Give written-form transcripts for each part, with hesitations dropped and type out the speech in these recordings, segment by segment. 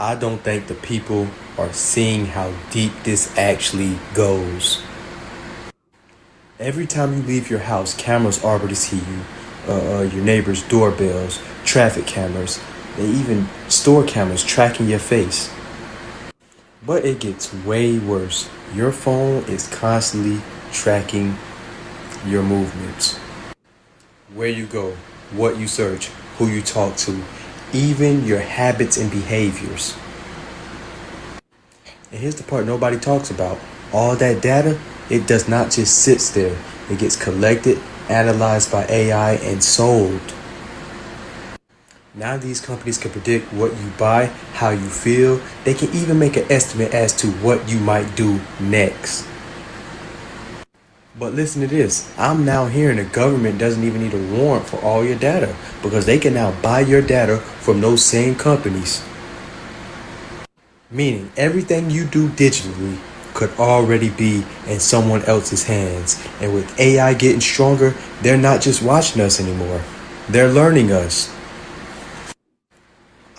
I don't think the people are seeing how deep this actually goes. Every time you leave your house, cameras already see you. Your neighbor's doorbells, traffic cameras, and even store cameras tracking your face. But it gets way worse. Your phone is constantly tracking your movements. Where you go, what you search, who you talk to, even your habits and behaviors. And here's the part nobody talks about. All that data, it does not just sit there. It gets collected, analyzed by AI, and sold. Now these companies can predict what you buy, how you feel. They can even make an estimate as to what you might do next. But listen to this. I'm now hearing the government doesn't even need a warrant for all your data because they can now buy your data from those same companies. Meaning everything you do digitally could already be in someone else's hands. And with AI getting stronger, they're not just watching us anymore. They're learning us.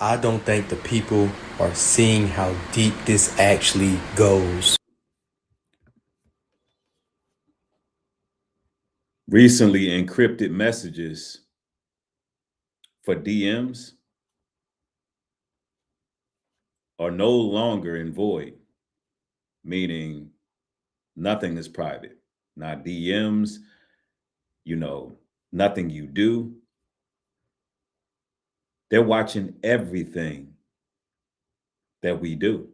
I don't think the people are seeing how deep this actually goes. Recently, encrypted messages for DMs are no longer in void, meaning nothing is private. Not DMs, nothing you do. They're watching everything that we do.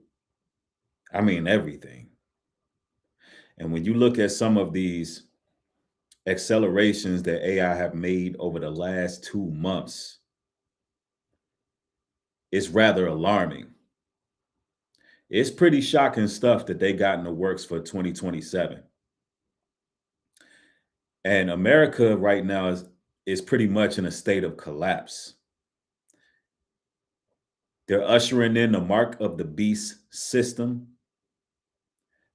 I mean, everything. And when you look at some of these accelerations that AI have made over the last 2 months, it's rather alarming. It's pretty shocking stuff that they got in the works for 2027. And America right now is pretty much in a state of collapse. They're ushering in the mark of the beast system.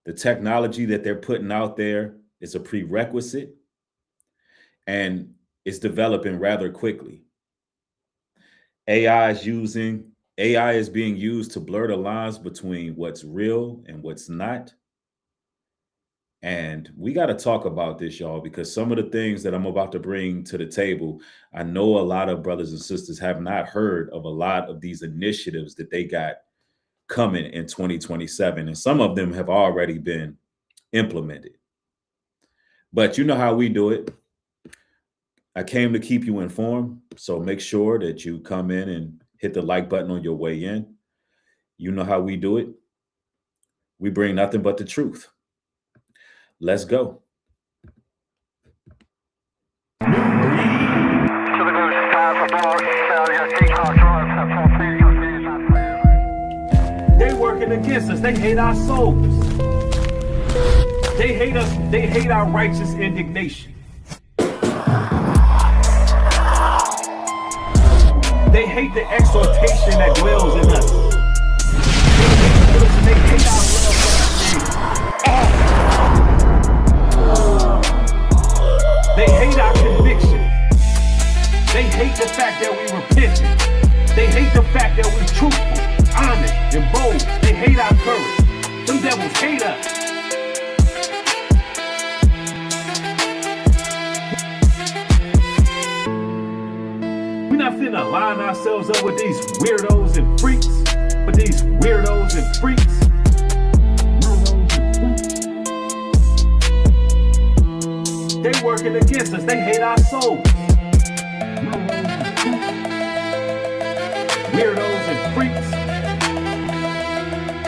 The technology that they're putting out there is a prerequisite and it's developing rather quickly. AI is being used to blur the lines between what's real and what's not. And we got to talk about this, y'all, because some of the things that I'm about to bring to the table, I know a lot of brothers and sisters have not heard of a lot of these initiatives that they got coming in 2027. And some of them have already been implemented. But you know how we do it. I came to keep you informed. So make sure that you come in and hit the like button on your way in. You know how we do it. We bring nothing but the truth. Let's go. They working against us. They hate our souls. They hate us. They hate our righteous indignation. They hate the exhortation that dwells in us. They hate our love for the They hate our conviction. They hate the fact that we repented. They hate the fact that we're truthful, honest, and bold. They hate our courage. Them devils hate us. We're not finna line ourselves up with these weirdos and freaks. With these weirdos and freaks. They working against us. They hate our souls. Weirdos and freaks.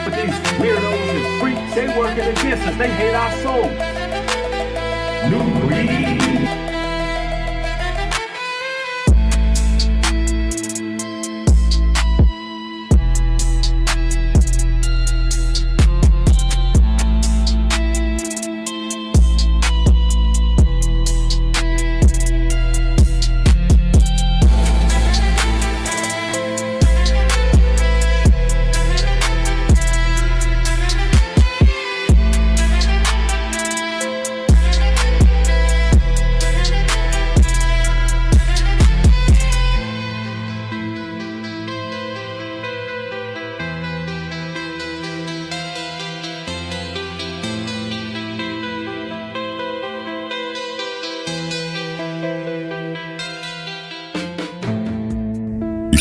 But these weirdos and freaks, they working against us. They hate our souls. Nubreed.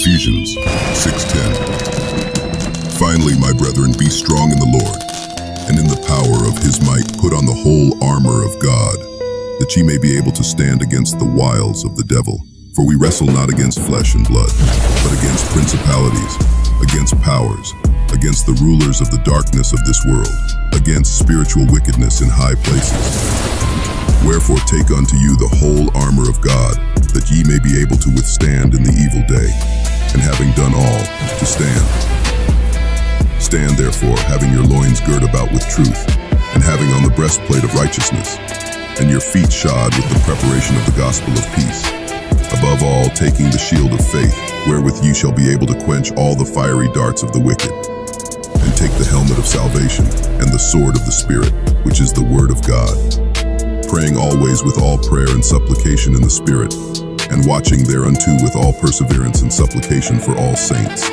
Ephesians 6:10. Finally, my brethren, be strong in the Lord, and in the power of his might put on the whole armor of God, that ye may be able to stand against the wiles of the devil. For we wrestle not against flesh and blood, but against principalities, against powers, against the rulers of the darkness of this world, against spiritual wickedness in high places. Wherefore take unto you the whole armor of God, that ye may be able to withstand in the evil day, and having done all, to stand. Stand therefore, having your loins girt about with truth, and having on the breastplate of righteousness, and your feet shod with the preparation of the gospel of peace. Above all, taking the shield of faith, wherewith ye shall be able to quench all the fiery darts of the wicked, and take the helmet of salvation, and the sword of the Spirit, which is the word of God, praying always with all prayer and supplication in the Spirit, and watching thereunto with all perseverance and supplication for all saints.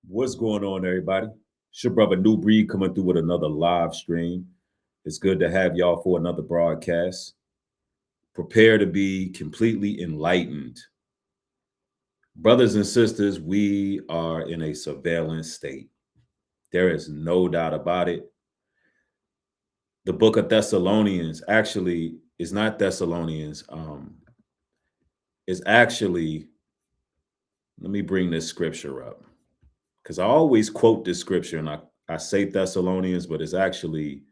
What's going on, everybody? It's your brother Nubreed coming through with another live stream. It's good to have y'all for another broadcast. Prepare to be completely enlightened. Brothers and sisters, we are in a surveillance state. There is no doubt about it. The book of Thessalonians actually is not Thessalonians. Is actually, let me bring this scripture up, because I always quote this scripture and I say Thessalonians, but it's actually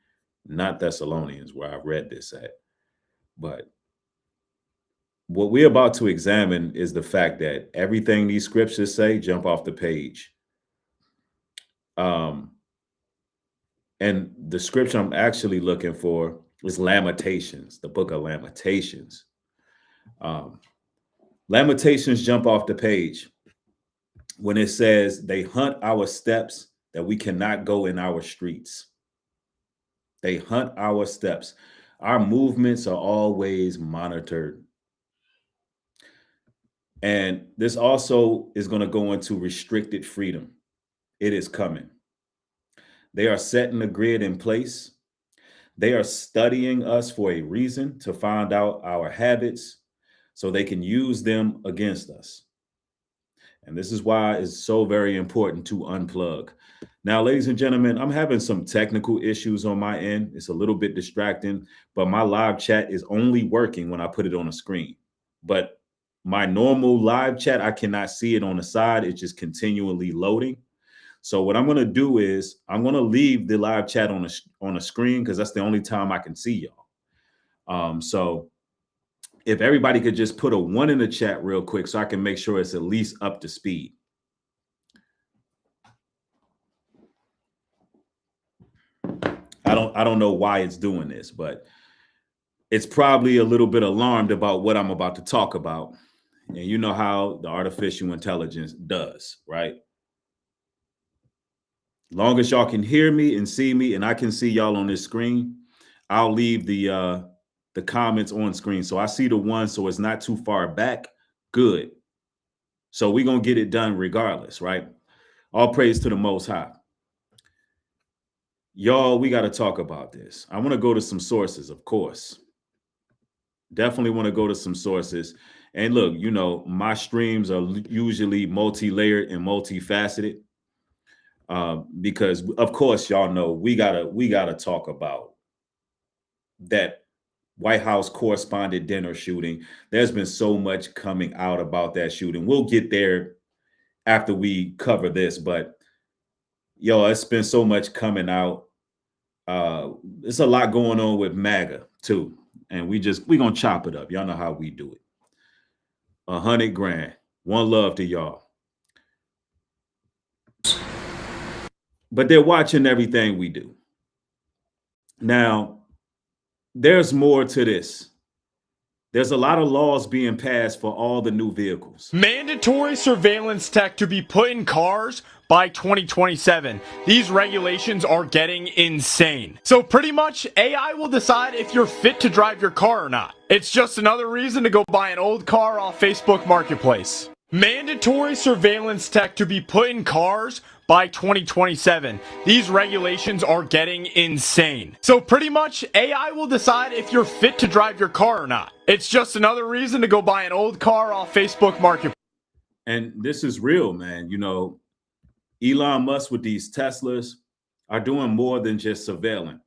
not Thessalonians where I read this at. But what we're about to examine is the fact that everything these scriptures say jump off the page. And the scripture I'm actually looking for is Lamentations, the book of Lamentations. Lamentations jump off the page when it says they hunt our steps that we cannot go in our streets. They hunt our steps. Our movements are always monitored. And this also is going to go into restricted freedom. It is coming. They are setting the grid in place. They are studying us for a reason, to find out our habits so they can use them against us. And this is why it's so very important to unplug. Now, ladies and gentlemen, I'm having some technical issues on my end. It's a little bit distracting, but my live chat is only working when I put it on a screen. But my normal live chat, I cannot see it on the side. It's just continually loading. So what I'm going to do is I'm going to leave the live chat on a screen, because that's the only time I can see y'all. So if everybody could just put a 1 in the chat real quick so I can make sure it's at least up to speed. I don't know why it's doing this, but it's probably a little bit alarmed about what I'm about to talk about. And you know how the artificial intelligence does, right? Long as y'all can hear me and see me, and I can see y'all on this screen, I'll leave the comments on screen. So I see the 1, so it's not too far back. Good. So we're going to get it done regardless, right? All praise to the Most High. Y'all, we got to talk about this. I want to go to some sources, of course. Definitely want to go to some sources. And look, you know, my streams are usually multi-layered and multifaceted. Because of course, y'all know we gotta talk about that White House correspondent dinner shooting. There's been so much coming out about that shooting. We'll get there after we cover this, but yo, it's been so much coming out. It's a lot going on with MAGA too, and we gonna chop it up. Y'all know how we do it. 100 grand. One love to y'all. But they're watching everything we do. Now, there's more to this. There's a lot of laws being passed for all the new vehicles. Mandatory surveillance tech to be put in cars by 2027. These regulations are getting insane. So pretty much AI will decide if you're fit to drive your car or not. It's just another reason to go buy an old car off Facebook Marketplace. Mandatory surveillance tech to be put in cars by 2027. These regulations are getting insane. So pretty much AI will decide if you're fit to drive your car or not. It's just another reason to go buy an old car off Facebook Marketplace. And this is real, man. You know, Elon Musk with these Teslas are doing more than just surveilling.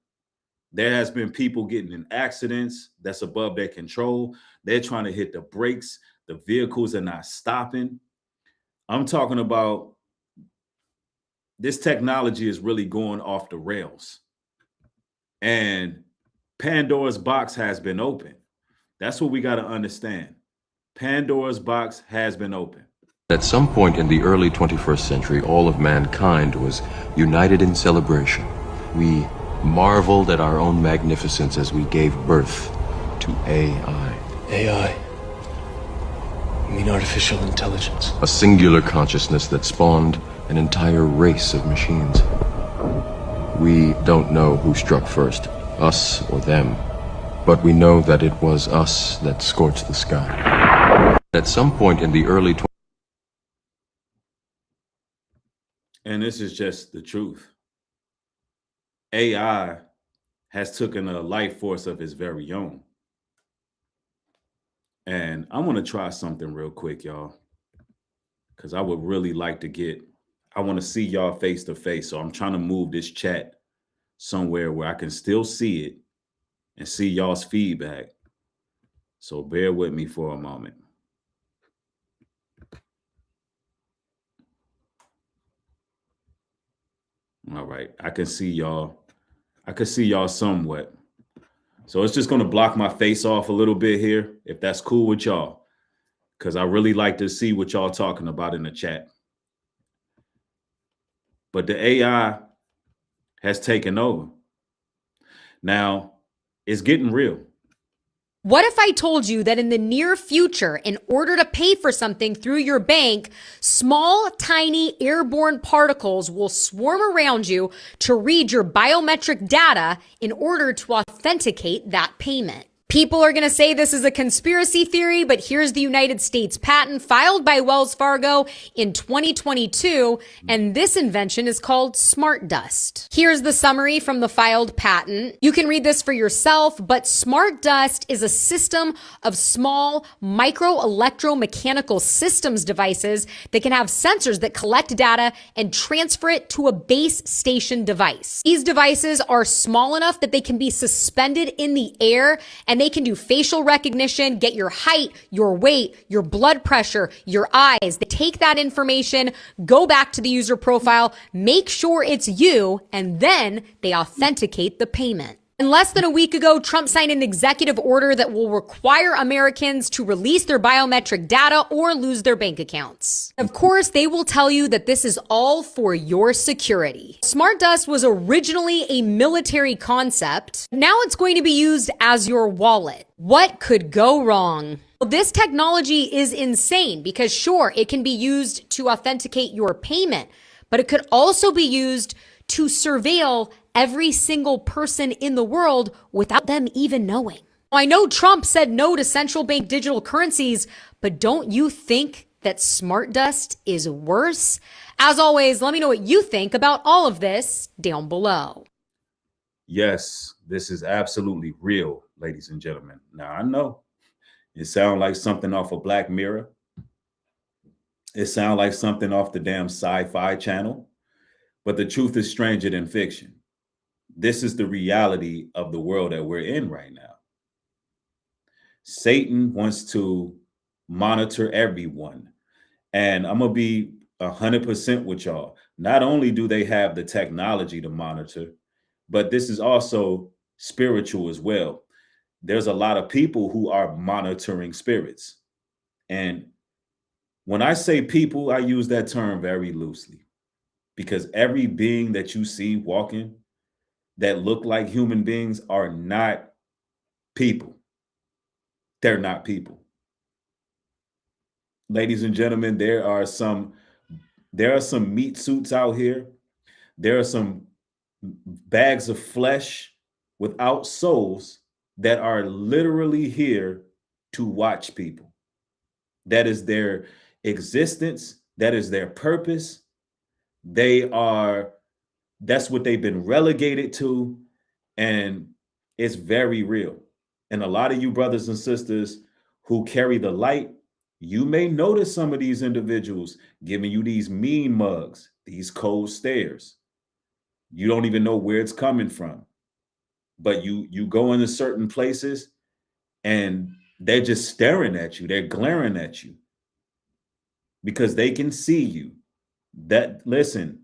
There has been people getting in accidents that's above their control. They're trying to hit the brakes. The vehicles are not stopping. I'm talking about this technology is really going off the rails. And Pandora's box has been opened. That's what we got to understand. Pandora's box has been opened. At some point in the early 21st century, all of mankind was united in celebration. We marveled at our own magnificence as we gave birth to AI. AI? You mean artificial intelligence? A singular consciousness that spawned an entire race of machines. We don't know who struck first, us or them, but we know that it was us that scorched the sky. At some point in the early And this is just the truth. AI has taken a life force of its very own. And I want to try something real quick, y'all, because I would really like to I want to see y'all face to face. So I'm trying to move this chat somewhere where I can still see it and see y'all's feedback. So bear with me for a moment. All right, I can see y'all. I can see y'all somewhat. So it's just going to block my face off a little bit here, if that's cool with y'all, because I really like to see what y'all talking about in the chat. But the AI has taken over. Now, it's getting real. What if I told you that in the near future, in order to pay for something through your bank, small, tiny airborne particles will swarm around you to read your biometric data in order to authenticate that payment? People are going to say this is a conspiracy theory, but here's the United States patent filed by Wells Fargo in 2022, and this invention is called Smart Dust. Here's the summary from the filed patent. You can read this for yourself, but Smart Dust is a system of small micro-electromechanical systems devices that can have sensors that collect data and transfer it to a base station device. These devices are small enough that they can be suspended in the air, and they can do facial recognition, get your height, your weight, your blood pressure, your eyes. They take that information, go back to the user profile, make sure it's you, and then they authenticate the payment. And less than a week ago, Trump signed an executive order that will require Americans to release their biometric data or lose their bank accounts. Of course, they will tell you that this is all for your security. Smart Dust was originally a military concept. Now it's going to be used as your wallet. What could go wrong? Well, this technology is insane because sure, it can be used to authenticate your payment, but it could also be used to surveil every single person in the world without them even knowing. I know Trump said no to central bank digital currencies, but don't you think that Smart Dust is worse? As always, let me know what you think about all of this down below. Yes, this is absolutely real, ladies and gentlemen. Now, I know it sounds like something off of Black Mirror. It sounds like something off the damn Sci-Fi Channel. But the truth is stranger than fiction. This is the reality of the world that we're in right now. Satan wants to monitor everyone. And I'm going to be 100% with y'all. Not only do they have the technology to monitor, but this is also spiritual as well. There's a lot of people who are monitoring spirits. And when I say people, I use that term very loosely. Because every being that you see walking that look like human beings are not people. They're not people. Ladies and gentlemen, there are some meat suits out here. There are some bags of flesh without souls that are literally here to watch people. That is their existence. That is their purpose. That's what they've been relegated to. And it's very real. And a lot of you brothers and sisters who carry the light, you may notice some of these individuals giving you these mean mugs, these cold stares. You don't even know where it's coming from. But you go into certain places and they're just staring at you. They're glaring at you because they can see you. Listen,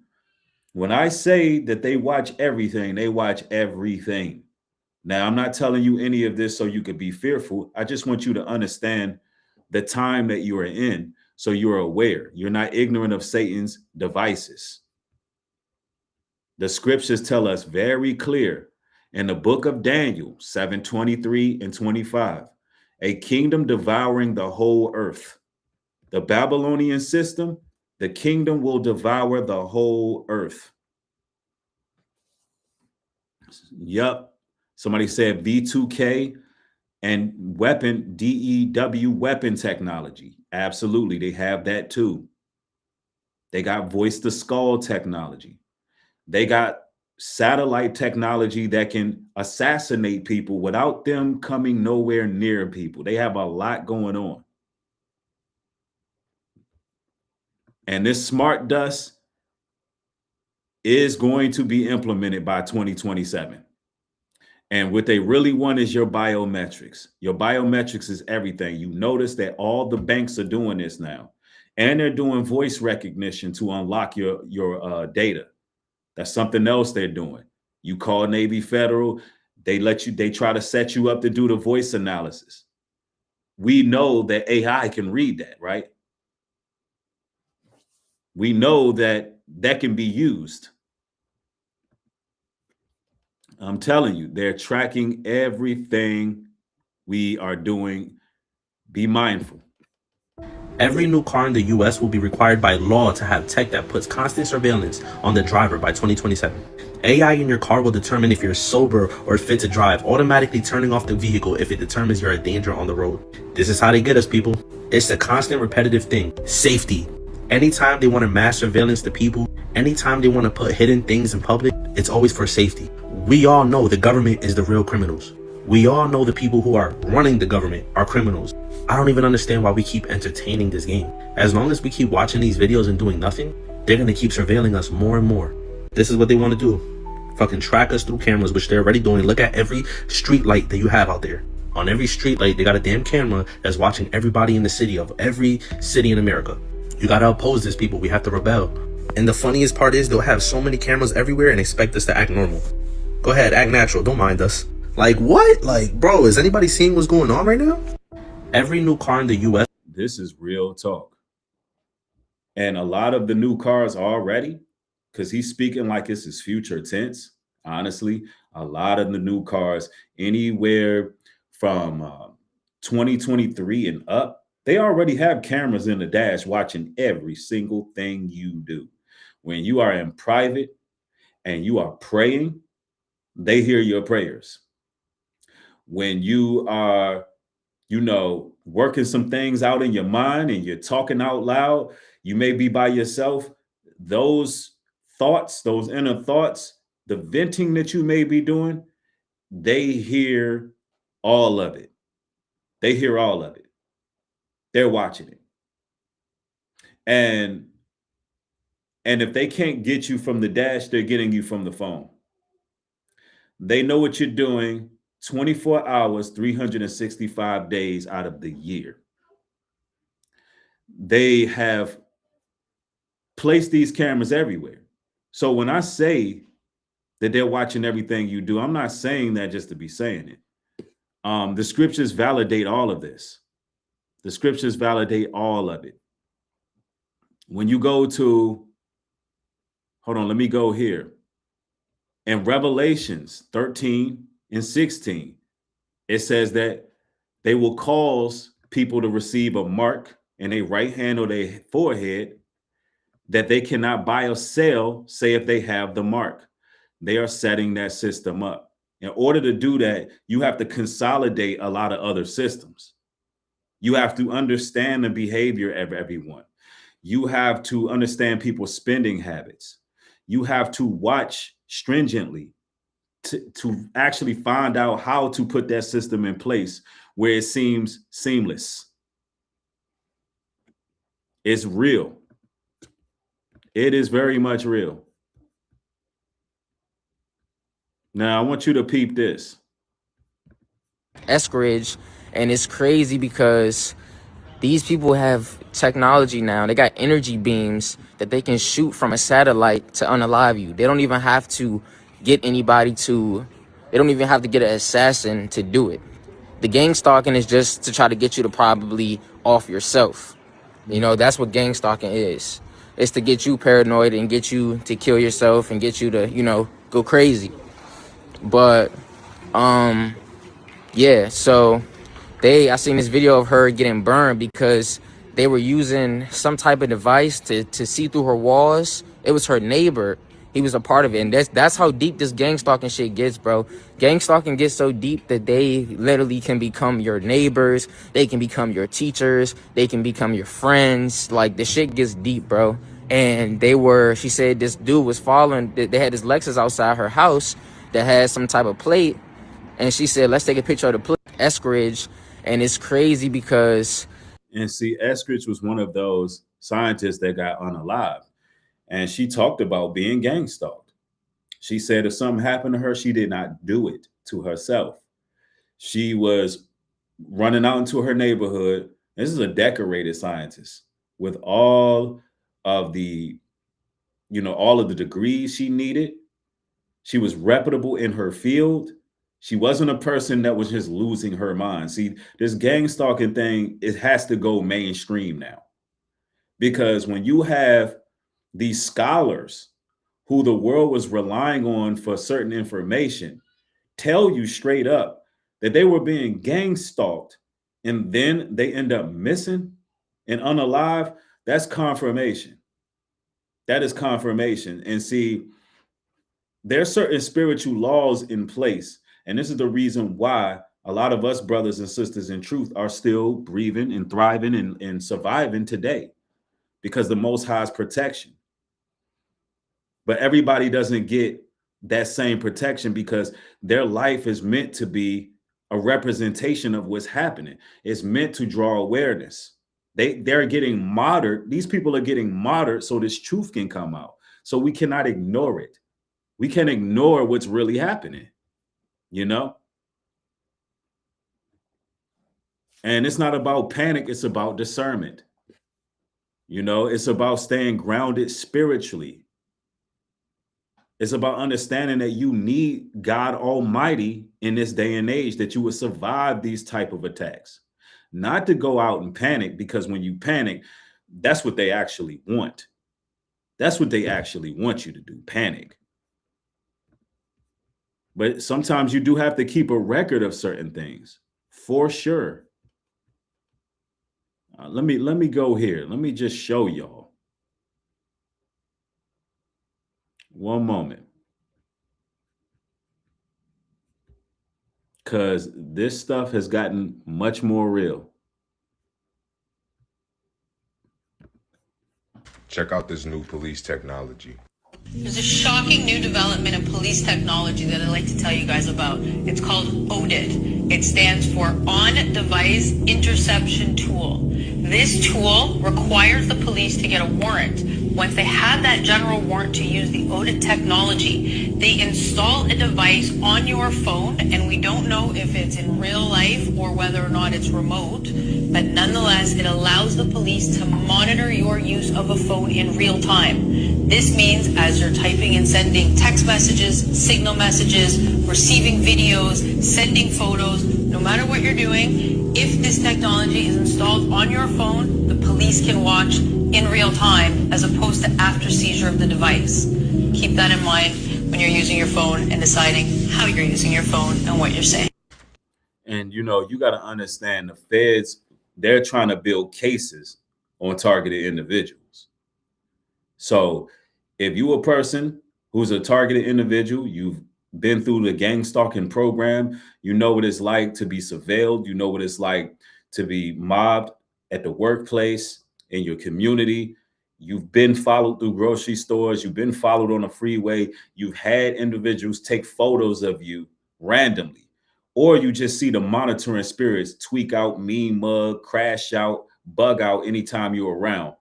when I say that they watch everything, they watch everything. Now, I'm not telling you any of this so you could be fearful. I just want you to understand the time that you are in so you're aware. You're not ignorant of Satan's devices. The scriptures tell us very clear in the book of Daniel 7:23 and 25, a kingdom devouring the whole earth. The Babylonian system, the kingdom will devour the whole earth. Yup. Somebody said V2K and weapon, DEW weapon technology. Absolutely. They have that too. They got voice to skull technology. They got satellite technology that can assassinate people without them coming nowhere near people. They have a lot going on. And this smart dust is going to be implemented by 2027. And what they really want is your biometrics. Your biometrics is everything. You notice that all the banks are doing this now. And they're doing voice recognition to unlock your data. That's something else they're doing. You call Navy Federal, they try to set you up to do the voice analysis. We know that AI can read that, right? We know that can be used. I'm telling you, they're tracking everything we are doing. Be mindful. Every new car in the US will be required by law to have tech that puts constant surveillance on the driver by 2027. AI in your car will determine if you're sober or fit to drive, automatically turning off the vehicle if it determines you're a danger on the road. This is how they get us, people. It's a constant repetitive thing. Safety. Anytime they want to mass surveillance the people, anytime they want to put hidden things in public, it's always for safety. We all know the government is the real criminals. We all know the people who are running the government are criminals. I don't even understand why we keep entertaining this game. As long as we keep watching these videos and doing nothing, they're going to keep surveilling us more and more. This is what they want to do. Fucking track us through cameras, which they're already doing. Look at every street light that you have out there. On every street light, they got a damn camera that's watching everybody in the city of every city in America. You got to oppose this, people. We have to rebel. And the funniest part is they'll have so many cameras everywhere and expect us to act normal. Go ahead, act natural. Don't mind us. Like, what? Like, bro, is anybody seeing what's going on right now? Every new car in the US. This is real talk. And a lot of the new cars already, because he's speaking like it's his future tense. Honestly, a lot of the new cars, anywhere from 2023 and up, they already have cameras in the dash watching every single thing you do. When you are in private and you are praying, they hear your prayers. When you are, working some things out in your mind and you're talking out loud, you may be by yourself. Those thoughts, those inner thoughts, the venting that you may be doing, they hear all of it. They hear all of it. They're watching it. And if they can't get you from the dash, they're getting you from the phone. They know what you're doing 24 hours, 365 days out of the year. They have placed these cameras everywhere. So when I say that they're watching everything you do, I'm not saying that just to be saying it. The scriptures validate all of this. The scriptures validate all of it. When you go to, hold on, let me go here. In Revelations 13 and 16, it says that They will cause people to receive a mark in their right hand or their forehead that they cannot buy or sell, say if they have the mark. They are setting that system up. In order to do that, you have to consolidate a lot of other systems. You have to understand the behavior of everyone. You have to understand people's spending habits. You have to watch stringently to actually find out how to put that system in place where it seems seamless. It's real. It is very much real. Now, I want you to peep this. Eskridge, and it's crazy because these people have technology now. They got energy beams that they can shoot from a satellite to unalive you. They don't even have to get anybody to, they don't even have to get an assassin to do it. The gang stalking is just to try to get you to probably off yourself. You know, that's what gang stalking is. It's to get you paranoid and get you to kill yourself and get you to, you know, go crazy. But, yeah, so I seen this video of her getting burned because they were using some type of device to see through her walls. It was her neighbor. He was a part of it. And that's how deep this gang stalking shit gets, bro. Gang stalking gets so deep that they literally can become your neighbors. They can become your teachers. They can become your friends. Like, the shit gets deep, bro. And she said this dude was following, they had this Lexus outside her house that had some type of plate. And she said, let's take a picture of the plate, Eskridge. And it's crazy because... And see, Eskridge was one of those scientists that got unalived. And she talked about being gang stalked. She said if something happened to her, she did not do it to herself. She was running out into her neighborhood. This is a decorated scientist with all of the degrees she needed. She was reputable in her field. She wasn't a person that was just losing her mind. See, this gang stalking thing, it has to go mainstream now. Because when you have these scholars who the world was relying on for certain information tell you straight up that they were being gang stalked and then they end up missing and unalive, that's confirmation. That is confirmation. And see, there are certain spiritual laws in place. And this is the reason why a lot of us brothers and sisters in truth are still breathing and thriving and surviving today, because the Most High's protection. But everybody doesn't get that same protection because their life is meant to be a representation of what's happening. It's meant to draw awareness. They're getting martyred. These people are getting martyred so this truth can come out. So we cannot ignore it. We can't ignore what's really happening, you know? And it's not about panic. It's about discernment. You know, it's about staying grounded spiritually. It's about understanding that you need God Almighty in this day and age, that you will survive these type of attacks. Not to go out and panic, because when you panic, that's what they actually want. That's what they actually want you to do, panic. But sometimes you do have to keep a record of certain things, for sure. Let me go here. Let me just show y'all. One moment. Because this stuff has gotten much more real. Check out this new police technology. There's a shocking new development in police technology that I'd like to tell you guys about. It's called ODIT. It stands for On-Device Interception Tool. This tool requires the police to get a warrant. Once they have that general warrant to use the ODIT technology, they install a device on your phone, and we don't know if it's in real life or whether or not it's remote, but nonetheless, it allows the police to monitor your use of a phone in real time. This means as you're typing and sending text messages, signal messages, receiving videos, sending photos, no matter what you're doing, if this technology is installed on your phone, the police can watch in real time as opposed to after seizure of the device. Keep that in mind when you're using your phone and deciding how you're using your phone and what you're saying. And you got to understand the feds, they're trying to build cases on targeted individuals. So if you a person who's a targeted individual, you've been through the gang stalking program, you know what it's like to be surveilled, you know what it's like to be mobbed at the workplace, in your community. You've been followed through grocery stores, you've been followed on a freeway, you've had individuals take photos of you randomly, or you just see the monitoring spirits tweak out, mean mug, crash out, bug out anytime you're around.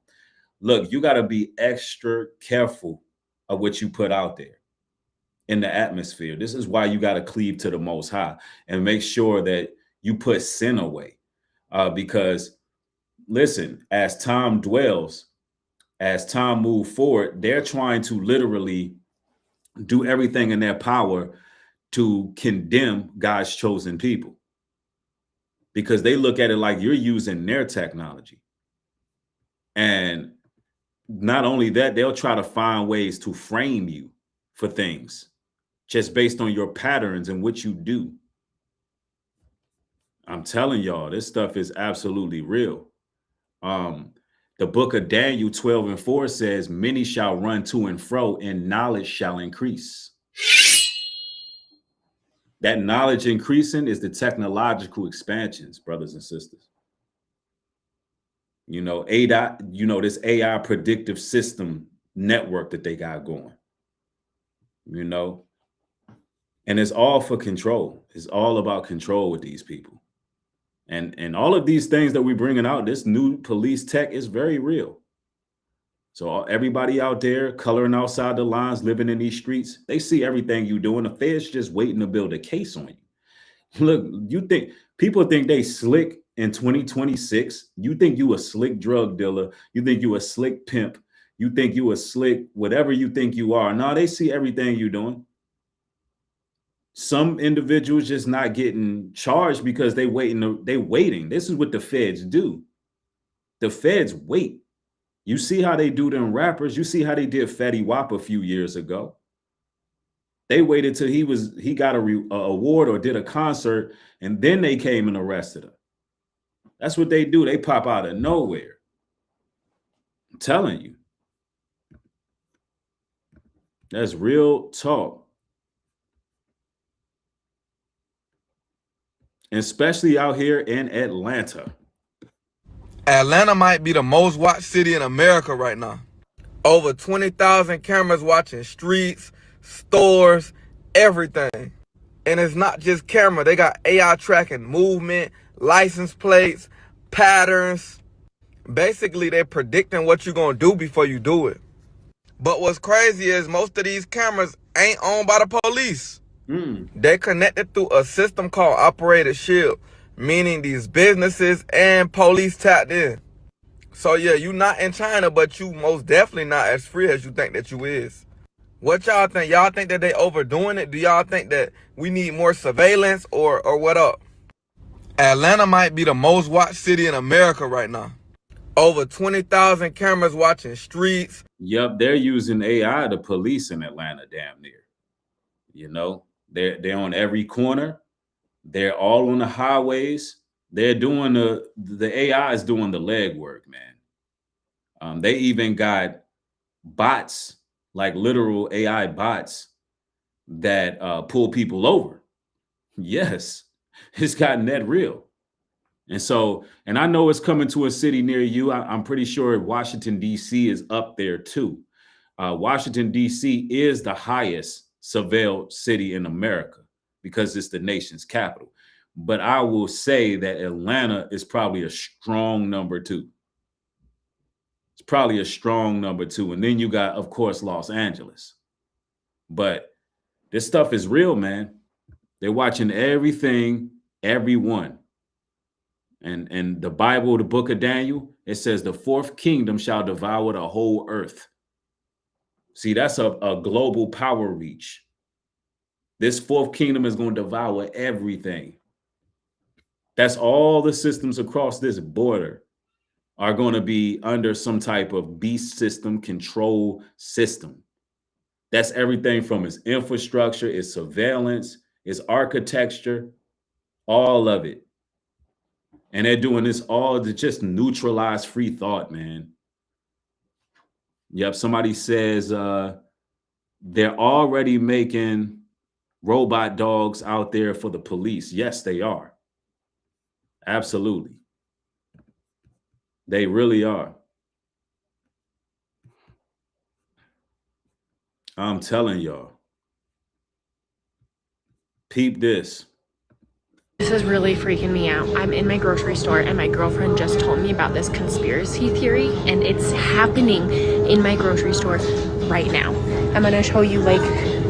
Look, you got to be extra careful of what you put out there in the atmosphere. This is why you got to cleave to the Most High and make sure that you put sin away. Because listen, as time dwells, as time moves forward, they're trying to literally do everything in their power to condemn God's chosen people, because they look at it like you're using their technology. And not only that, they'll try to find ways to frame you for things just based on your patterns and what you do. I'm telling y'all, this stuff is absolutely real. The book of Daniel 12:4 says, many shall run to and fro, and knowledge shall increase. That knowledge increasing is the technological expansions, brothers and sisters. AI, this AI predictive system network that they got going, and it's all for control. It's all about control with these people. And all of these things that we're bringing out, this new police tech is very real. So everybody out there coloring outside the lines, living in these streets, they see everything you doing. The Fed's just waiting to build a case on you. Look, people think they slick in 2026. You think you a slick drug dealer. You think you a slick pimp. You think you a slick whatever you think you are. No, they see everything you're doing. Some individuals just not getting charged because they waiting. This is what the feds do. The feds wait. You see how they do them rappers. You see how they did Fetty Wap a few years ago. They waited till he got a award or did a concert, and then they came and arrested him. That's what they do. They pop out of nowhere. I'm telling you. That's real talk. Especially out here in Atlanta. Atlanta might be the most watched city in America right now. Over 20,000 cameras watching streets, stores, everything. And it's not just camera. They got AI tracking movement, license plates, patterns. Basically, they're predicting what you're going to do before you do it. But what's crazy is most of these cameras ain't owned by the police. They're connected through a system called Operator Shield, meaning these businesses and police tapped in. So yeah, you not in China, but you most definitely not as free as you think that you is. What y'all think? Y'all think that they overdoing it? Do y'all think that we need more surveillance or what up? Atlanta might be the most watched city in America right now. Over 20,000 cameras watching streets. Yep, they're using AI to police in Atlanta damn near. They're on every corner. They're all on the highways. They're doing the AI is doing the legwork, man. They even got bots, like literal AI bots that pull people over. Yes, it's gotten that real. And I know it's coming to a city near you. I'm pretty sure Washington, D.C. is up there too. Washington, D.C. is the highest surveilled city in America because it's the nation's capital. But I will say that Atlanta is probably a strong number two. It's probably a strong number two. And then you got, of course, Los Angeles. But this stuff is real, man. They're watching everything, everyone. And the Bible, the book of Daniel, it says the fourth kingdom shall devour the whole earth. See, that's a global power reach. This fourth kingdom is going to devour everything. That's all the systems across this border are going to be under some type of beast system, control system. That's everything from its infrastructure, its surveillance, its architecture, All of it. And they're doing this all to just neutralize free thought, man. Yep, somebody says they're already making robot dogs out there for the police. Yes, they are. Absolutely. They really are. I'm telling y'all. Peep this. This is really freaking me out. I'm in my grocery store and my girlfriend just told me about this conspiracy theory, and it's happening in my grocery store right now. I'm gonna show you like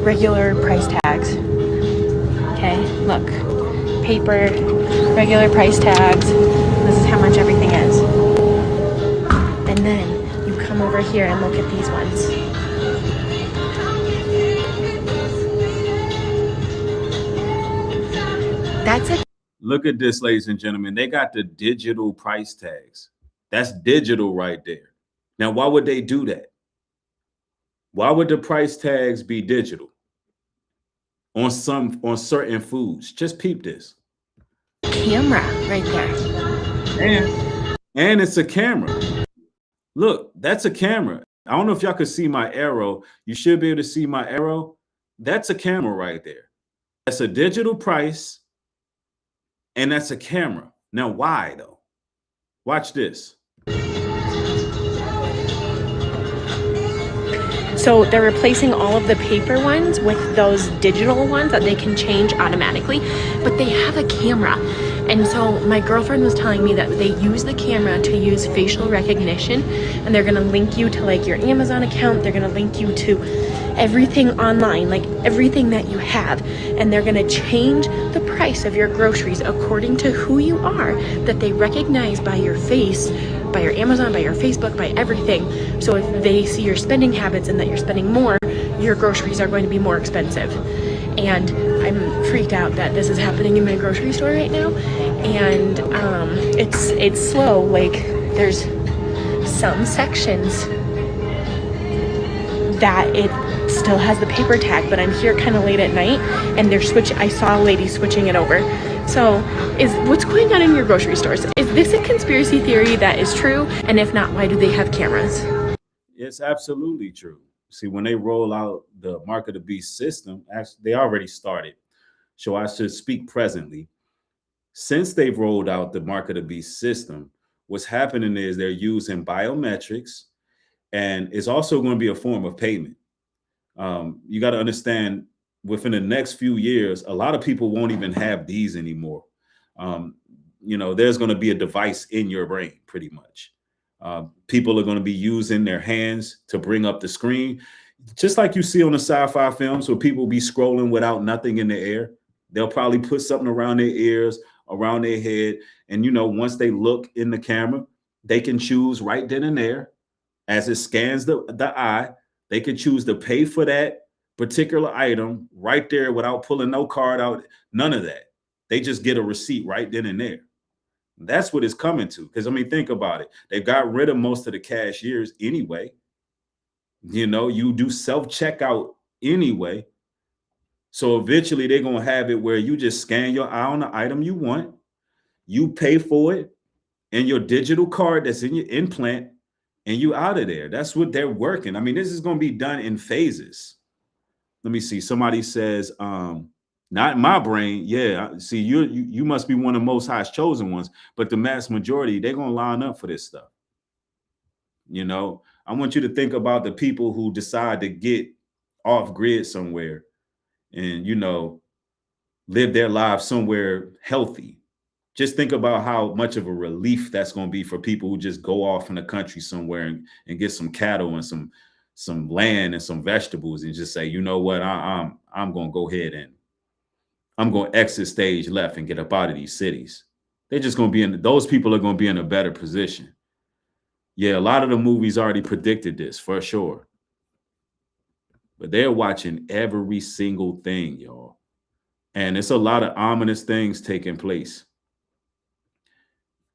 regular price tags. Okay, look. Paper, regular price tags. This is how much everything is. And then you come over here and look at these ones. That's a Look at this, ladies and gentlemen. They got the digital price tags. That's digital right there. Now, why would they do that? Why would the price tags be digital on certain foods? Just peep this. Camera right there. And it's a camera. Look, that's a camera. I don't know if y'all could see my arrow. You should be able to see my arrow. That's a camera right there. That's a digital price. And that's a camera. Now, why though? Watch this. So they're replacing all of the paper ones with those digital ones that they can change automatically, but they have a camera. And so my girlfriend was telling me that they use the camera to use facial recognition, and they're gonna link you to like your Amazon account. They're gonna link you to everything online, like everything that you have, and they're gonna change the price of your groceries according to who you are, that they recognize by your face, by your Amazon, by your Facebook, by everything. So if they see your spending habits and that you're spending more, your groceries are going to be more expensive. And I'm freaked out that this is happening in my grocery store right now. And it's slow. Like there's some sections that it still has the paper tag, but I'm here kind of late at night and they're switching. I saw a lady switching it over. So what's going on in your grocery stores? Is this a conspiracy theory that is true? And if not, why do they have cameras? It's absolutely true. See, when they roll out the Mark of the Beast system, actually, they already started. So I should speak presently. Since they've rolled out the Mark of the Beast system, what's happening is they're using biometrics, and it's also going to be a form of payment. You got to understand, within the next few years, a lot of people won't even have these anymore. There's going to be a device in your brain, pretty much. People are going to be using their hands to bring up the screen, just like you see on the sci-fi films where people be scrolling without nothing in their ear. They'll probably put something around their ears, around their head. And, once they look in the camera, they can choose right then and there, as it scans the eye, they can choose to pay for that particular item right there without pulling no card out, none of that. They just get a receipt right then and there. That's what it's coming to. Because, think about it. They've got rid of most of the cashiers anyway. You do self-checkout anyway. So eventually they're going to have it where you just scan your eye on the item you want. You pay for it and your digital card that's in your implant, and you out of there. That's what they're working. This is going to be done in phases. Let me see. Somebody says, not in my brain. Yeah. See, you must be one of the Most High's chosen ones, but the mass majority, they're going to line up for this stuff. I want you to think about the people who decide to get off grid somewhere and, live their lives somewhere healthy. Just think about how much of a relief that's going to be for people who just go off in the country somewhere and get some cattle and some land and some vegetables and just say, you know what, I'm going to go ahead and I'm going to exit stage left and get up out of these cities. They're just going to be those people are going to be in a better position. Yeah, a lot of the movies already predicted this for sure. But they're watching every single thing, y'all. And it's a lot of ominous things taking place.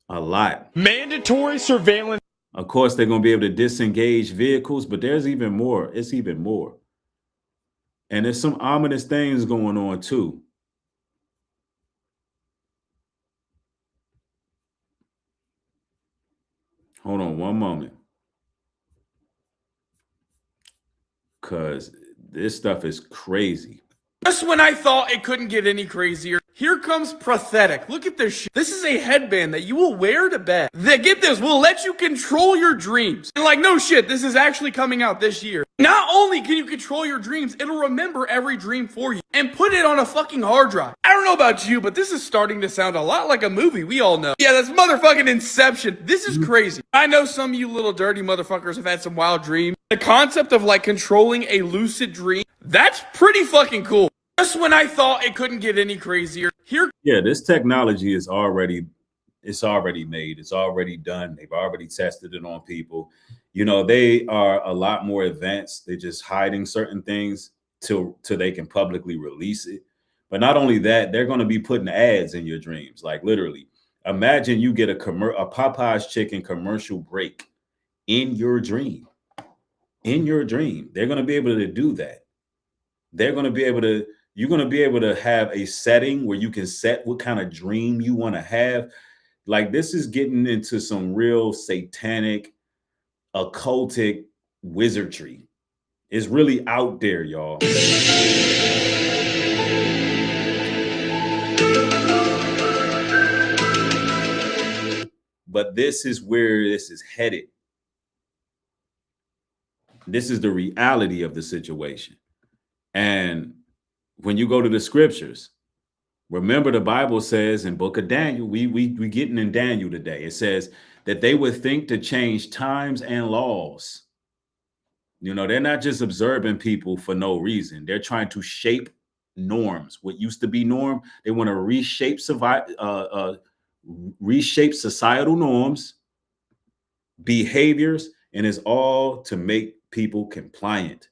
A lot. Mandatory surveillance. Of course, they're going to be able to disengage vehicles, but there's even more. It's even more. And there's some ominous things going on too. Hold on one moment. Because this stuff is crazy. Just when I thought it couldn't get any crazier, here comes Prosthetic. Look at this shit. This is a headband that you will wear to bed. That, get this, will let you control your dreams. And like, no shit, this is actually coming out this year. Not only can you control your dreams, it'll remember every dream for you and put it on a fucking hard drive. I don't know about you, but this is starting to sound a lot like a movie we all know. Yeah, that's motherfucking Inception. This is crazy. I know some of you little dirty motherfuckers have had some wild dreams. The concept of like controlling a lucid dream, that's pretty fucking cool. Just when I thought it couldn't get any crazier, here. Yeah, this technology is already, it's already made. It's already done. They've already tested it on people. You know, they are a lot more advanced. They're just hiding certain things till they can publicly release it. But not only that, they're going to be putting ads in your dreams. Like literally, imagine you get a Popeye's chicken commercial break in your dream. In your dream, they're going to be able to do that. They're going to be able to. You're going to be able to have a setting where you can set what kind of dream you want to have. Like this is getting into some real satanic, occultic wizardry. It's really out there, y'all. But this is where this is headed. This is the reality of the situation. And when you go to the scriptures, remember the Bible says in book of Daniel, we getting in Daniel today. It says that they would think to change times and laws. You know, they're not just observing people for no reason. They're trying to shape norms. What used to be norm, they want to reshape societal norms, behaviors, and it's all to make people compliant.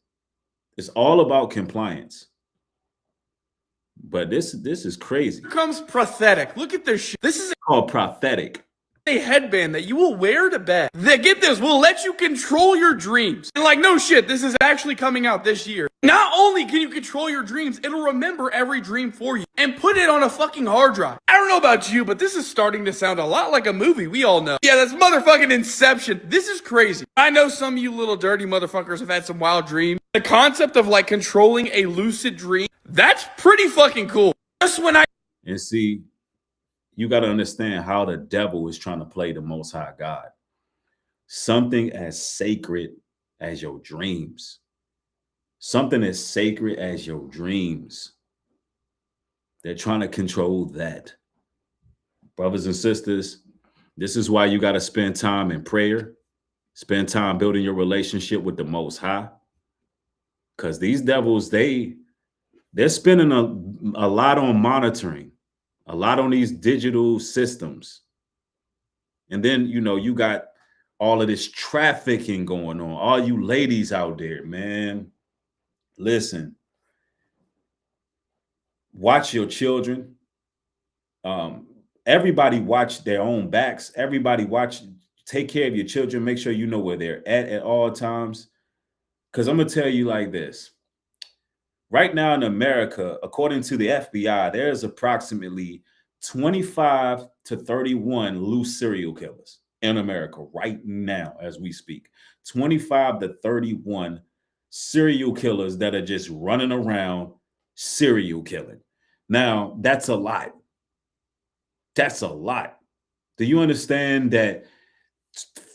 It's all about compliance. But this is crazy. Here comes Prosthetic. Look at this shit. This is called Prosthetic. A headband that you will wear to bed. That, get this, will let you control your dreams. And like, no shit, this is actually coming out this year. Not only can you control your dreams, it'll remember every dream for you and put it on a fucking hard drive. I don't know about you, but this is starting to sound a lot like a movie we all know. Yeah, that's motherfucking Inception. This is crazy. I know some of you little dirty motherfuckers have had some wild dreams. The concept of like controlling a lucid dream, that's pretty fucking cool. Just when I... And see, you got to understand how the devil is trying to play the Most High God. Something as sacred as your dreams. Something as sacred as your dreams. They're trying to control that. Brothers and sisters, this is why you got to spend time in prayer. Spend time building your relationship with the Most High. Because these devils, they're spending a lot on monitoring. A lot on these digital systems. And then, you know, you got all of this trafficking going on. All you ladies out there, man, listen, watch your children. Everybody watch their own backs. Everybody take care of your children. Make sure you know where they're at all times. Because I'm going to tell you like this. Right now in America, according to the FBI, there's approximately 25 to 31 loose serial killers in America right now as we speak. 25 to 31 serial killers that are just running around serial killing. Now, that's a lot. That's a lot. Do you understand that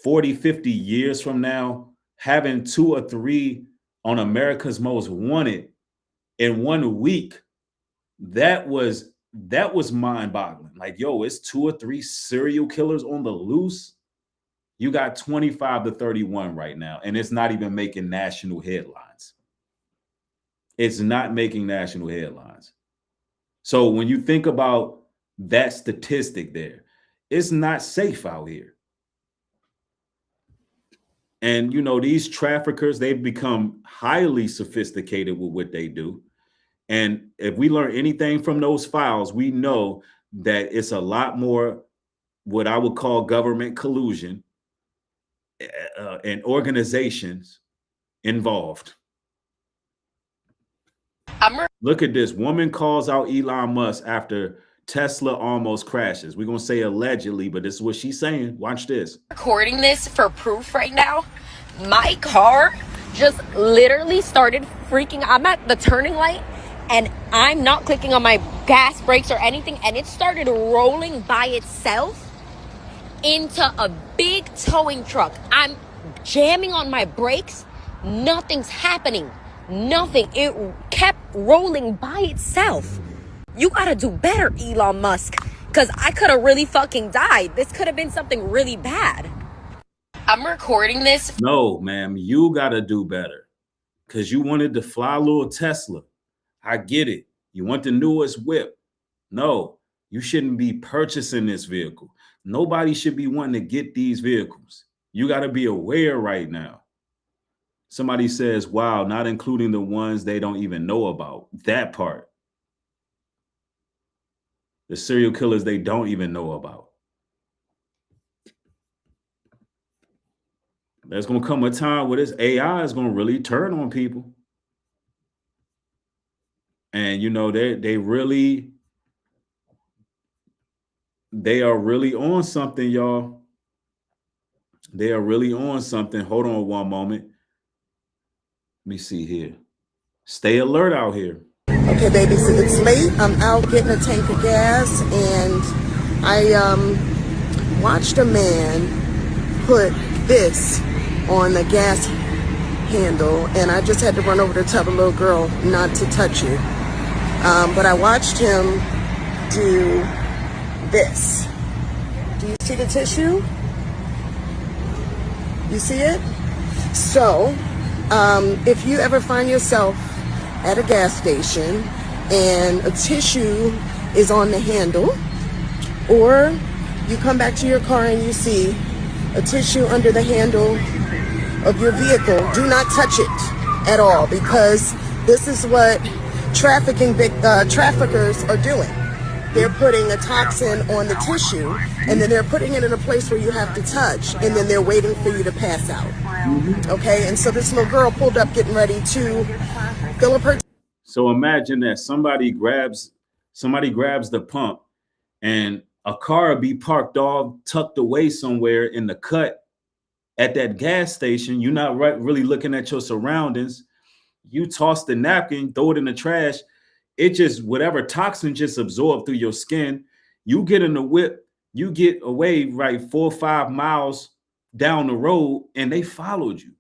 40, 50 years from now, having 2 or 3 on America's Most Wanted in 1 week, that was mind-boggling. Like, yo, it's 2 or 3 serial killers on the loose. You got 25 to 31 right now, and it's not even making national headlines. It's not making national headlines. So when you think about that statistic there, it's not safe out here. And, you know, these traffickers, they've become highly sophisticated with what they do. And if we learn anything from those files, we know that it's a lot more what I would call government collusion and organizations involved. Look at this. Woman calls out Elon Musk after Tesla almost crashes. We're going to say allegedly, but this is what she's saying. Watch this. Recording this for proof right now. My car just literally started freaking. I'm at the turning light and I'm not clicking on my gas brakes or anything, and it started rolling by itself into a big towing truck. I'm jamming on my brakes. Nothing's happening. Nothing. It kept rolling by itself. You gotta do better, Elon Musk, because I could have really fucking died. This could have been something really bad. I'm recording this. No, ma'am, you gotta do better, because you wanted to fly a little Tesla. I get it. You want the newest whip. No, you shouldn't be purchasing this vehicle. Nobody should be wanting to get these vehicles. You gotta be aware right now. Somebody says, wow, not including the ones they don't even know about. That part. The serial killers they don't even know about. There's going to come a time where this AI is going to really turn on people. And, you know, they are really on something, y'all. They are really on something. Hold on one moment. Let me see here. Stay alert out here. Okay, baby, so it's late. I'm out getting a tank of gas, and I watched a man put this on the gas handle, and I just had to run over to tell the little girl not to touch it. But I watched him do this. Do you see the tissue? You see it? So, if you ever find yourself at a gas station and a tissue is on the handle, or you come back to your car and you see a tissue under the handle of your vehicle, do not touch it at all, because this is what traffickers are doing. They're putting a toxin on the tissue, and then they're putting it in a place where you have to touch, and then they're waiting for you to pass out. Okay, and so this little girl pulled up getting ready to fill up her. So imagine that somebody grabs the pump, and a car will be parked all tucked away somewhere in the cut at that gas station. You're not really looking at your surroundings. You toss the napkin, throw it in the trash. It just, whatever toxin just absorbed through your skin. You get in the whip, you get away right 4 or 5 miles down the road, and they followed you.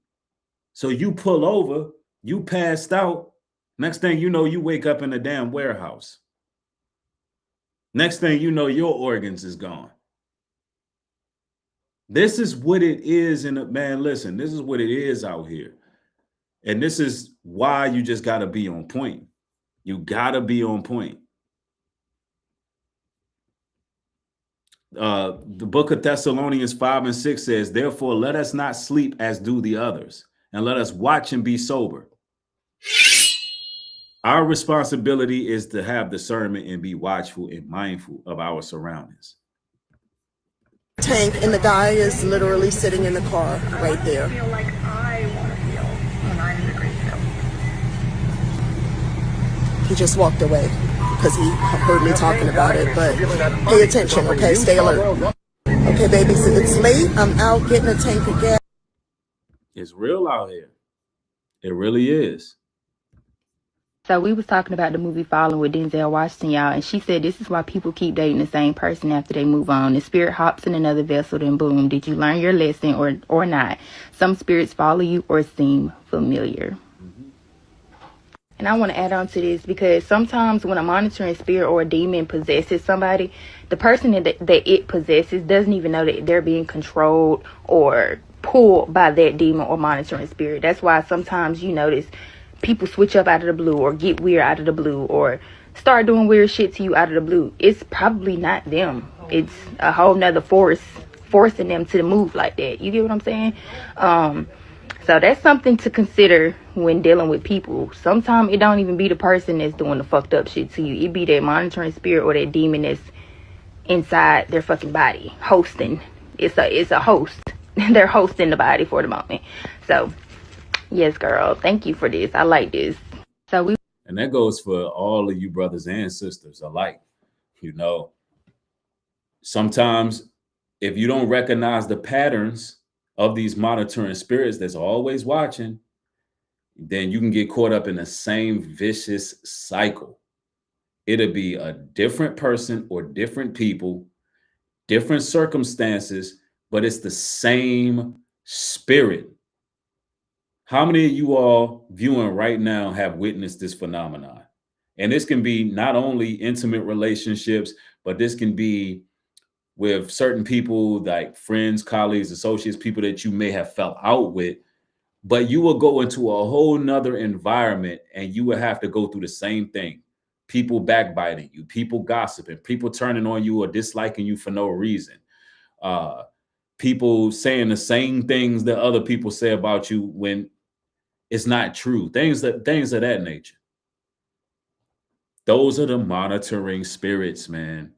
So you pull over, you passed out. Next thing you know, you wake up in a damn warehouse. Next thing you know, your organs is gone. This is what it is. And man, listen, this is what it is out here. And this is why you just got to be on point. You got to be on point. The book of Thessalonians 5 and 6 says, therefore, let us not sleep as do the others, and let us watch and be sober. Our responsibility is to have discernment and be watchful and mindful of our surroundings. Tank, and the guy is literally sitting in the car right there. I feel like I want to feel when I'm in a great feel. He just walked away because he heard me talking about it, but pay attention, okay? Stay alert. Okay, baby, so it's late. I'm out getting a tank of gas. It's real out here. It really is. So we was talking about the movie Fallen with Denzel Washington, y'all, and she said this is why people keep dating the same person after they move on. The spirit hops in another vessel, then boom, did you learn your lesson or not? Some spirits follow you or seem familiar. And I want to add on to this because sometimes when a monitoring spirit or a demon possesses somebody, the person that it possesses doesn't even know that they're being controlled or pulled by that demon or monitoring spirit. That's why sometimes you notice people switch up out of the blue or get weird out of the blue or start doing weird shit to you out of the blue. It's probably not them. It's a whole nother force forcing them to move like that. You get what I'm saying? So that's something to consider when dealing with people. Sometimes it don't even be the person that's doing the fucked up shit to you. It be that monitoring spirit or that demon that's inside their fucking body hosting. It's a host. They're hosting the body for the moment. So yes, girl, thank you for this. I like this. And that goes for all of you brothers and sisters alike. You know, sometimes if you don't recognize the patterns of these monitoring spirits that's always watching, then you can get caught up in the same vicious cycle. It'll be a different person or different people, different circumstances, but it's the same spirit. How many of you all viewing right now have witnessed this phenomenon? And this can be not only intimate relationships, but this can be with certain people like friends, colleagues, associates, people that you may have felt out with, but you will go into a whole nother environment and you will have to go through the same thing. People backbiting you, people gossiping, people turning on you or disliking you for no reason. People saying the same things that other people say about you when it's not true. Things of that nature. Those are the monitoring spirits, man.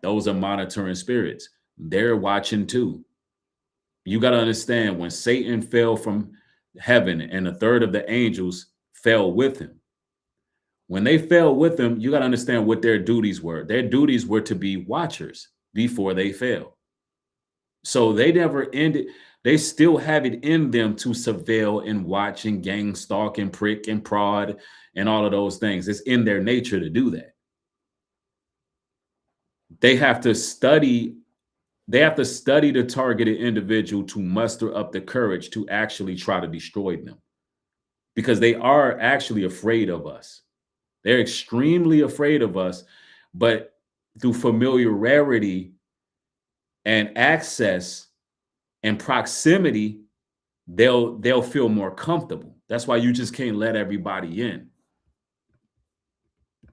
Those are monitoring spirits. They're watching too. You got to understand, when Satan fell from heaven and a third of the angels fell with him, when they fell with him, you got to understand what their duties were. Their duties were to be watchers before they fell. So they never ended. They still have it in them to surveil and watch and gang stalk and prick and prod and all of those things. It's in their nature to do that. They have to study the targeted individual to muster up the courage to actually try to destroy them, because they are actually afraid of us. They're extremely afraid of us, but through familiarity and access and proximity, they'll feel more comfortable. That's why you just can't let everybody in.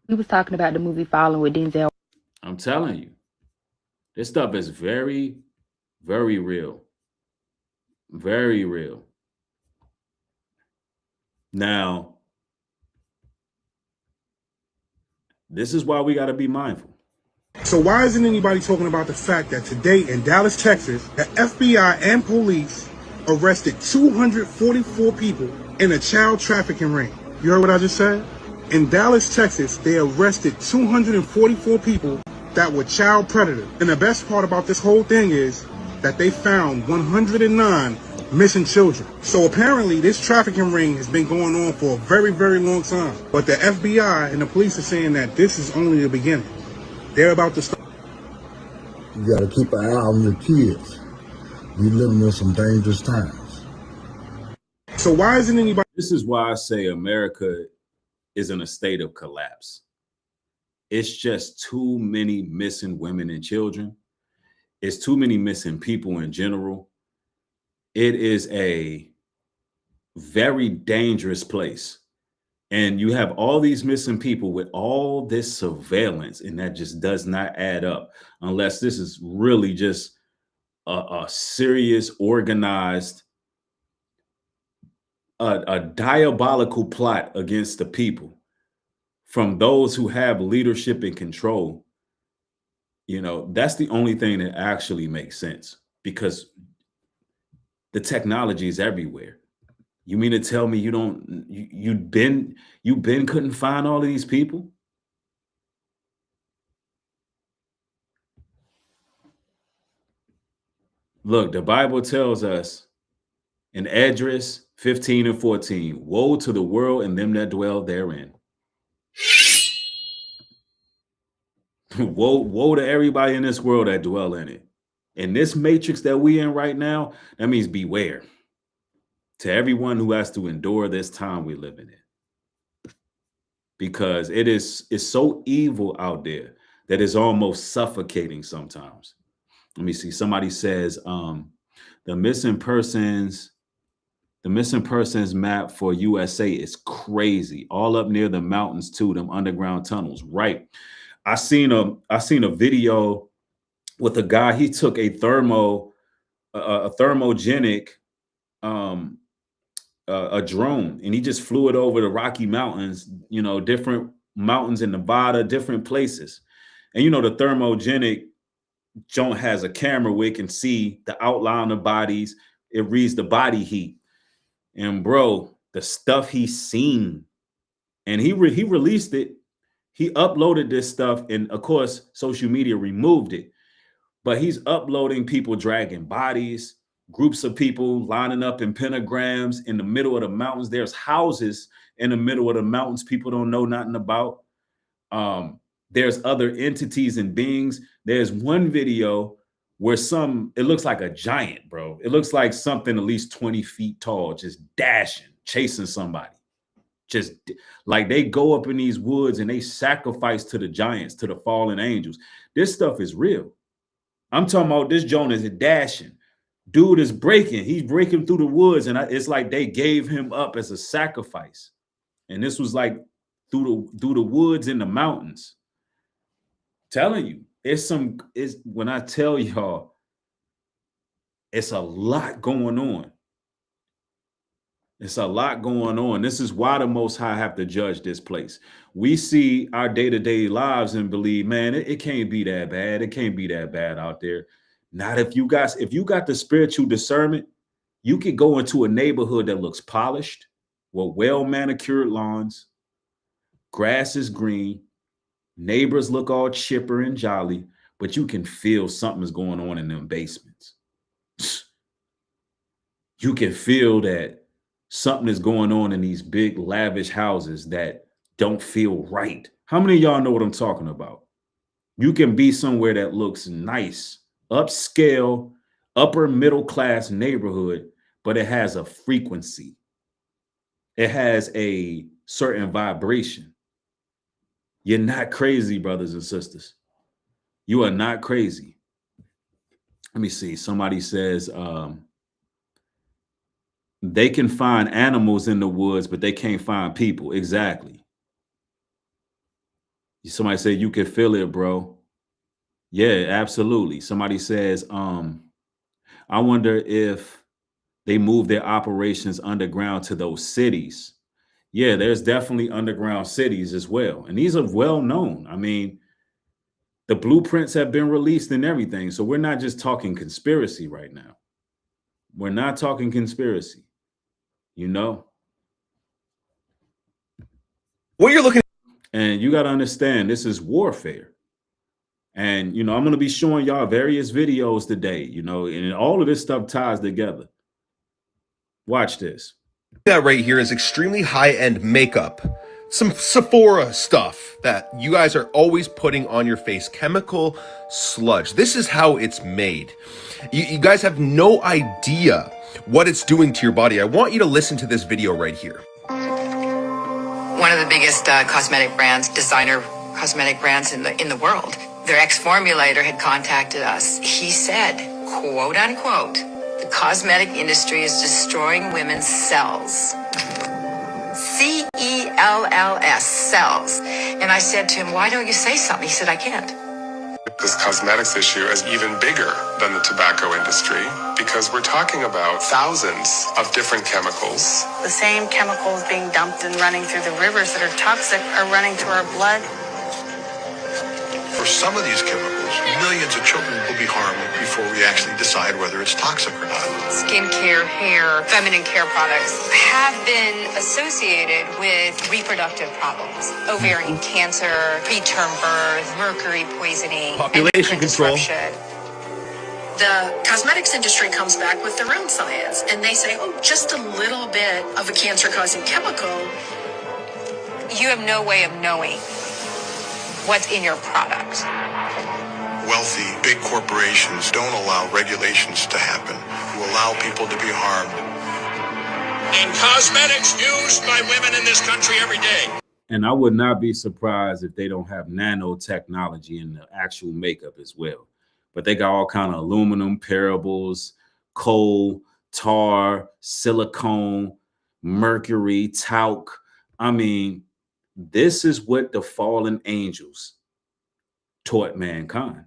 We was talking about the movie Fallen with Denzel. I'm telling you, this stuff is very, very real. Very real. Now, this is why we got to be mindful. So why isn't anybody talking about the fact that today in Dallas, Texas, the FBI and police arrested 244 people in a child trafficking ring? You heard what I just said? In Dallas, Texas, they arrested 244 people that were child predators. And the best part about this whole thing is that they found 109 missing children. So apparently this trafficking ring has been going on for a very, very long time. But the FBI and the police are saying that this is only the beginning. They're about to start. You got to keep an eye on your kids. We living in some dangerous times. So why isn't anybody? This is why I say America is in a state of collapse. It's just too many missing women and children. It's too many missing people in general. It is a very dangerous place. And you have all these missing people with all this surveillance, and that just does not add up unless this is really just a serious, organized, a diabolical plot against the people from those who have leadership and control. You know, that's the only thing that actually makes sense, because the technology is everywhere. You mean to tell me you couldn't find all of these people? Look, the Bible tells us in Esdras 15 and 14, woe to the world and them that dwell therein. woe to everybody in this world that dwell in it. In this matrix that we in right now, that means beware. To everyone who has to endure this time we live in it. Because it's so evil out there that it's almost suffocating sometimes. Let me see. Somebody says the missing persons map for USA is crazy. All up near the mountains too, them underground tunnels. Right. I seen a video with a guy. He took a thermogenic a drone, and he just flew it over the Rocky Mountains, you know, different mountains in Nevada, different places. And, you know, the thermogenic joint has a camera where it can see the outline of bodies. It reads the body heat. And bro, the stuff he's seen, and he released it. He uploaded this stuff, and of course, social media removed it. But he's uploading people dragging bodies, groups of people lining up in pentagrams in the middle of the mountains. There's houses in the middle of the mountains people don't know nothing about. There's other entities and beings. There's one video where it looks like a giant, bro. It looks like something at least 20 feet tall, just dashing, chasing somebody. Just like they go up in these woods and they sacrifice to the giants, to the fallen angels. This stuff is real. I'm talking about this Jonas is dashing. Dude is breaking. He's breaking through the woods, and it's like they gave him up as a sacrifice. And this was like through the woods in the mountains. Telling you, when I tell y'all, it's a lot going on. It's a lot going on. This is why the Most High have to judge this place. We see our day-to-day lives and believe, man, it can't be that bad. It can't be that bad out there. Not if you got the spiritual discernment, you could go into a neighborhood that looks polished, with well-manicured lawns, grass is green, neighbors look all chipper and jolly, but you can feel something is going on in them basements. You can feel that something is going on in these big lavish houses that don't feel right. How many of y'all know what I'm talking about? You can be somewhere that looks nice, upscale, upper middle class neighborhood, but it has a frequency. It has a certain vibration. You're not crazy, brothers and sisters. You are not crazy. Let me see. Somebody says, they can find animals in the woods, but they can't find people. Exactly. Somebody said you can feel it, bro. Yeah, absolutely. Somebody says, I wonder if they move their operations underground to those cities. Yeah, there's definitely underground cities as well. And these are well known. I mean, the blueprints have been released and everything. So we're not just talking conspiracy right now. We're not talking conspiracy. You know, what you're looking at, and you got to understand, this is warfare. And, I'm going to be showing y'all various videos today, and all of this stuff ties together. Watch this. That right here is extremely high-end makeup. Some Sephora stuff that you guys are always putting on your face. Chemical sludge. This is how it's made. You guys have no idea what it's doing to your body. I want you to listen to this video right here. One of the biggest cosmetic brands, designer cosmetic brands in the world, their ex-formulator had contacted us. He said, quote unquote, the cosmetic industry is destroying women's cells. cells, cells. And I said to him, why don't you say something? He said, I can't. This cosmetics issue is even bigger than the tobacco industry because we're talking about thousands of different chemicals. The same chemicals being dumped and running through the rivers that are toxic are running through our blood. For some of these chemicals, millions of children will be harmed before we actually decide whether it's toxic or not. Skincare, hair, feminine care products have been associated with reproductive problems. Ovarian cancer, preterm birth, mercury poisoning, population control. The cosmetics industry comes back with their own science, and they say, oh, just a little bit of a cancer-causing chemical. You have no way of knowing what's in your product. Wealthy, big corporations don't allow regulations to happen, who allow people to be harmed. And cosmetics used by women in this country every day. And I would not be surprised if they don't have nanotechnology in the actual makeup as well. But they got all kind of aluminum parables, coal, tar, silicone, mercury, talc. I mean, this is what the fallen angels taught mankind.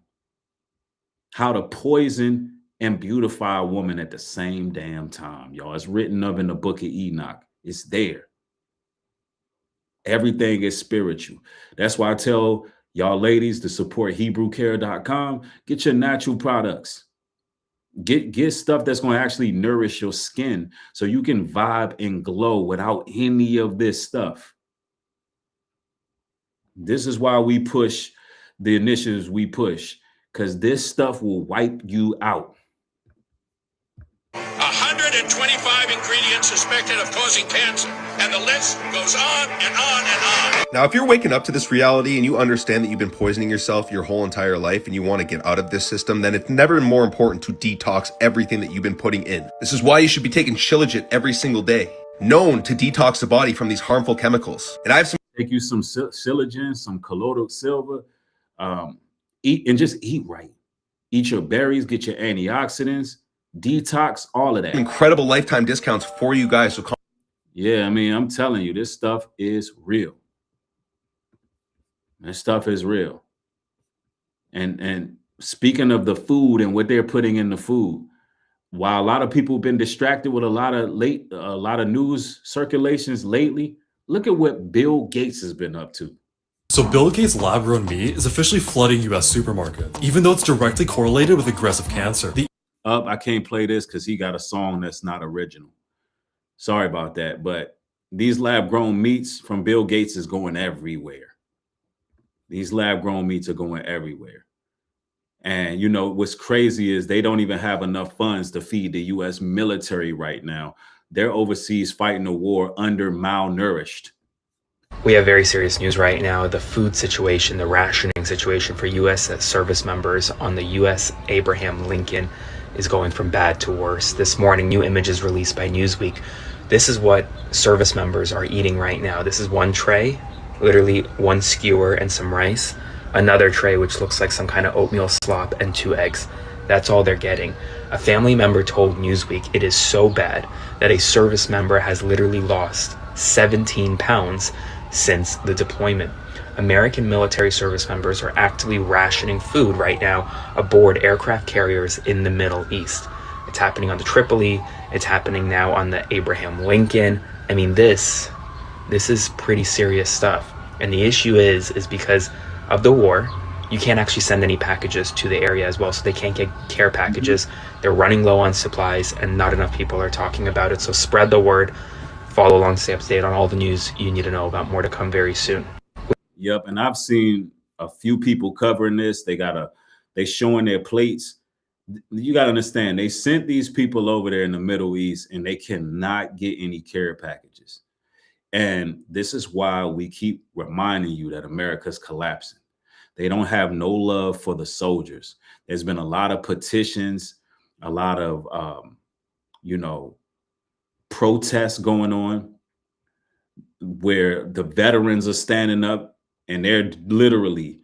How to poison and beautify a woman at the same damn time, y'all. It's written up in the book of Enoch. It's there. Everything is spiritual. That's why I tell y'all ladies to support HebrewCare.com. Get your natural products. Get stuff that's going to actually nourish your skin so you can vibe and glow without any of this stuff. This is why we push the initiatives we push, because this stuff will wipe you out. 125 ingredients suspected of causing cancer, and the list goes on and on and on. Now, if you're waking up to this reality and you understand that you've been poisoning yourself your whole entire life and you want to get out of this system, then it's never more important to detox everything that you've been putting in. This is why you should be taking Shilajit every single day, known to detox the body from these harmful chemicals. And I have some Take you some Silagen, some colloidal silver, eat and just eat right. Eat your berries, get your antioxidants, detox, all of that. incredible lifetime discounts for you guys. So Yeah, I mean, I'm telling you, this stuff is real. This stuff is real. And speaking of the food and what they're putting in the food, while a lot of people have been distracted with a lot of news circulations lately, look at what Bill Gates has been up to. So Bill Gates' lab-grown meat is officially flooding US supermarkets, even though it's directly correlated with aggressive cancer. I can't play this because he got a song that's not original. Sorry about that, but these lab-grown meats from Bill Gates is going everywhere. These lab-grown meats are going everywhere. And you know what's crazy is they don't even have enough funds to feed the US military right now. They're overseas fighting a war under malnourished. We have very serious news right now. The food situation, the rationing situation for U.S. service members on the U.S. Abraham Lincoln is going from bad to worse. This morning, new images released by Newsweek. This is what service members are eating right now. This is one tray, literally one skewer and some rice. Another tray, which looks like some kind of oatmeal slop, and 2 eggs. That's all they're getting. A family member told Newsweek it is so bad that a service member has literally lost 17 pounds since the deployment. American military service members are actively rationing food right now aboard aircraft carriers in the Middle East. It's happening on the Tripoli. It's happening now on the Abraham Lincoln. I mean, this is pretty serious stuff. And the issue is because of the war, you can't actually send any packages to the area as well, so they can't get care packages. They're running low on supplies, and not enough people are talking about it. So spread the word. Follow along, stay up to date on all the news you need to know about. More to come very soon. Yep, and I've seen a few people covering this. They showing their plates. You got to understand, they sent these people over there in the Middle East, and they cannot get any care packages. And this is why we keep reminding you that America's collapsing. They don't have no love for the soldiers. There's been a lot of petitions, a lot of, protests going on where the veterans are standing up and they're literally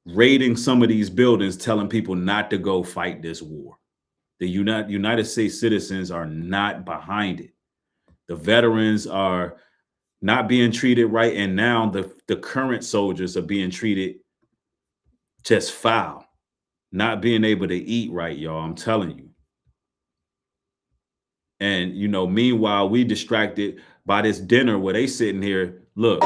raiding some of these buildings, telling people not to go fight this war. The United States citizens are not behind it. The veterans are not being treated right. And now the current soldiers are being treated just foul, not being able to eat right, y'all. I'm telling you. And, meanwhile, we distracted by this dinner where they sitting here. Look,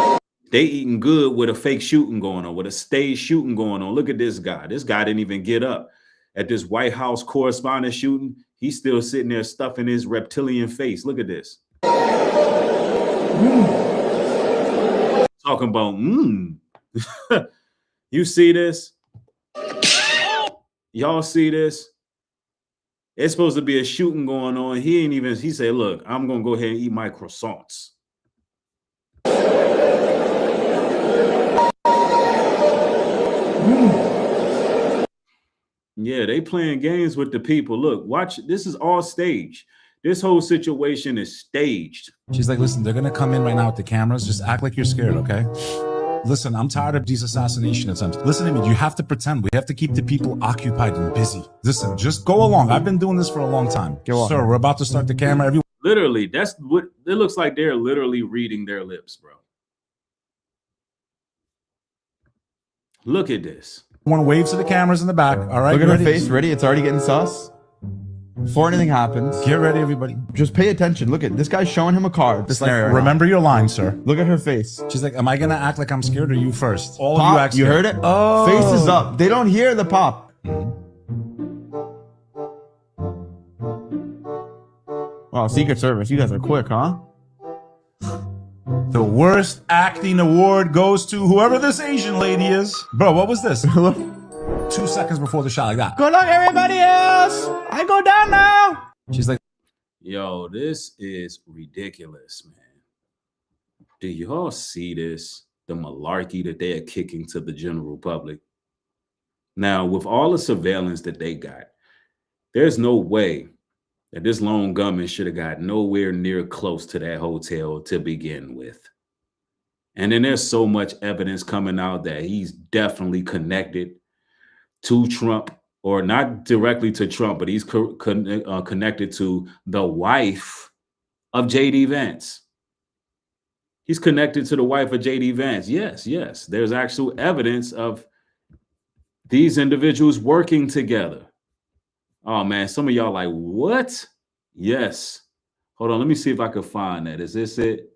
they eating good with a fake shooting going on, with a stage shooting going on. Look at this guy. This guy didn't even get up at this White House correspondent shooting. He's still sitting there stuffing his reptilian face. Look at this. Talking about, You see this? Y'all see this? It's supposed to be a shooting going on. He said, look, I'm going to go ahead and eat my croissants. Yeah, they playing games with the people. Look, watch. This is all staged. This whole situation is staged. She's like, listen, they're going to come in right now with the cameras. Just act like you're scared, okay? Listen, I'm tired of these assassination attempts. Listen to me. You have to pretend. We have to keep the people occupied and busy. Listen, just go along. I've been doing this for a long time. Sir, we're about to start the camera. Literally, that's what it looks like. They're literally reading their lips, bro. Look at this. Want to wave to the cameras in the back. All right. Look at her face. Ready? It's already getting sus. Before anything happens. Get ready, everybody. Just pay attention. Look at this guy's showing him a card. Just like, remember your line, sir. Look at her face. She's like, am I going to act like I'm scared or you first? All pop, of you act scared. You heard it? Oh. Face is up. They don't hear the pop. Wow, Secret Service. You guys are quick, huh? The worst acting award goes to whoever this Asian lady is. Bro, what was this? 2 seconds before the shot, like that. Good luck, everybody else. I go down now. She's like, yo, this is ridiculous, man. Do y'all see this? The malarkey that they are kicking to the general public. Now, with all the surveillance that they got, there's no way that this lone gunman should have got nowhere near close to that hotel to begin with. And then there's so much evidence coming out that he's definitely connected to Trump, or not directly to Trump, but he's connected to the wife of J.D. Vance. He's connected to the wife of J.D. Vance. Yes, yes. There's actual evidence of these individuals working together. Oh, man, some of y'all like, what? Yes. Hold on, let me see if I can find that. Is this it?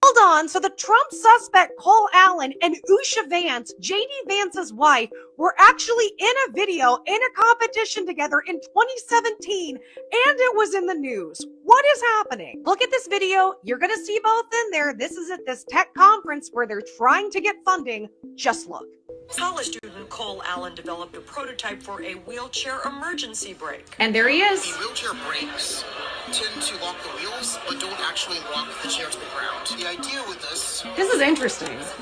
Hold on. So the Trump suspect Cole Allen and Usha Vance, J.D. Vance's wife, were actually in a video in a competition together in 2017, and it was in the news. What is happening? Look at this video. You're going to see both in there. This is at this tech conference where they're trying to get funding. Just look. College student Cole Allen developed a prototype for a wheelchair emergency brake. And there he is. The wheelchair brakes tend to lock the wheels, but don't actually lock the chair to the ground. The idea with this This is interesting. is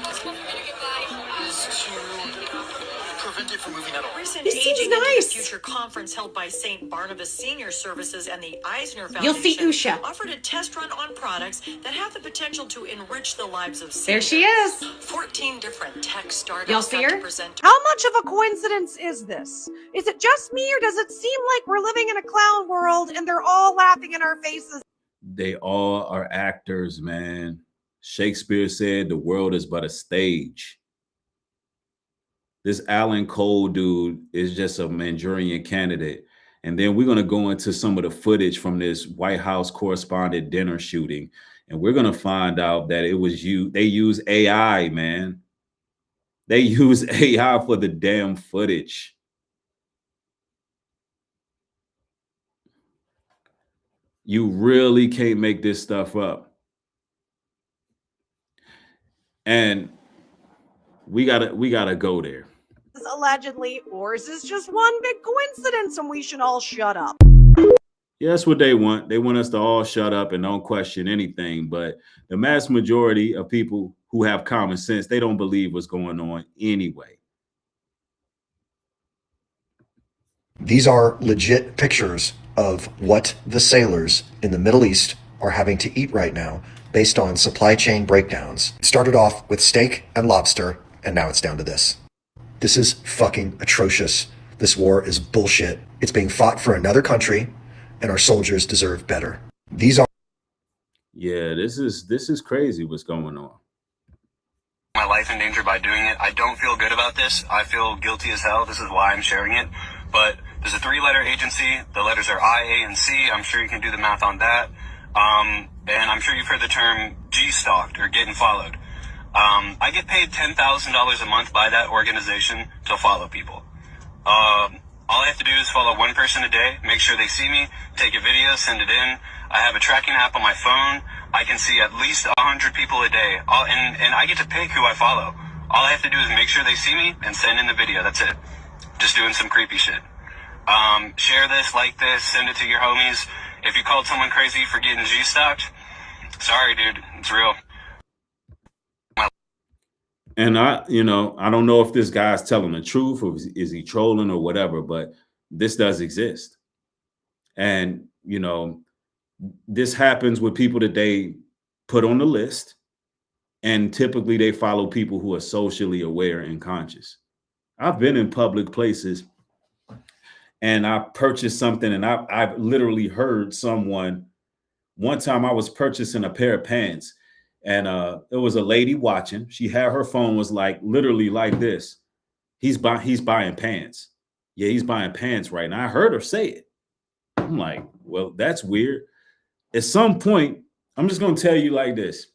to prevent it from moving at all. Recent This seems Aging into nice. the Future conference held by St. Barnabas Senior Services and the Eisner Foundation You'll see Usha. offered a test run on products that have the potential to enrich the lives of seniors. There she is. 14 different tech startups Y'all see got to her? present. How much of a coincidence is this? Is it just me, or does it seem like we're living in a clown world and they're all laughing in our faces? They all are actors, man. Shakespeare said the world is but a stage. This Alan Cole dude is just a Manchurian candidate. And then we're going to go into some of the footage from this White House correspondent dinner shooting. And we're going to find out that it was they use AI, man. They use AI for the damn footage. You really can't make this stuff up. And we gotta go there. Allegedly, or is this just one big coincidence and we should all shut up? Yeah, that's what they want. They want us to all shut up and don't question anything. But the mass majority of people who have common sense, they don't believe what's going on anyway. These are legit pictures of what the sailors in the Middle East are having to eat right now based on supply chain breakdowns. It started off with steak and lobster, and now it's down to this. This is fucking atrocious. This war is bullshit. It's being fought for another country, and our soldiers deserve better. These are... Yeah, this is crazy what's going on. My life in danger by doing it. I don't feel good about this. I feel guilty as hell. This is why I'm sharing it. But there's a 3-letter agency. The letters are I, A, and C. I'm sure you can do the math on that. And I'm sure you've heard the term G-stalked or getting followed. I get paid $10,000 a month by that organization to follow people. All I have to do is follow one person a day, make sure they see me, take a video, send it in. I have a tracking app on my phone. I can see at least 100 people a day. And I get to pick who I follow. All I have to do is make sure they see me and send in the video. That's it. Just doing some creepy shit. Share this, like this, send it to your homies. If you called someone crazy for getting G-stalked, sorry, dude. It's real. And I don't know if this guy's telling the truth or is he trolling or whatever, but this does exist. And, this happens with people that they put on the list, and typically they follow people who are socially aware and conscious. I've been in public places and I purchased something, and I've literally heard someone. One time I was purchasing a pair of pants, and there was a lady watching. She had her phone was like literally like this. He's buying pants. Yeah, he's buying pants right now. I heard her say it. I'm like, well, that's weird. At some point, I'm just going to tell you like this.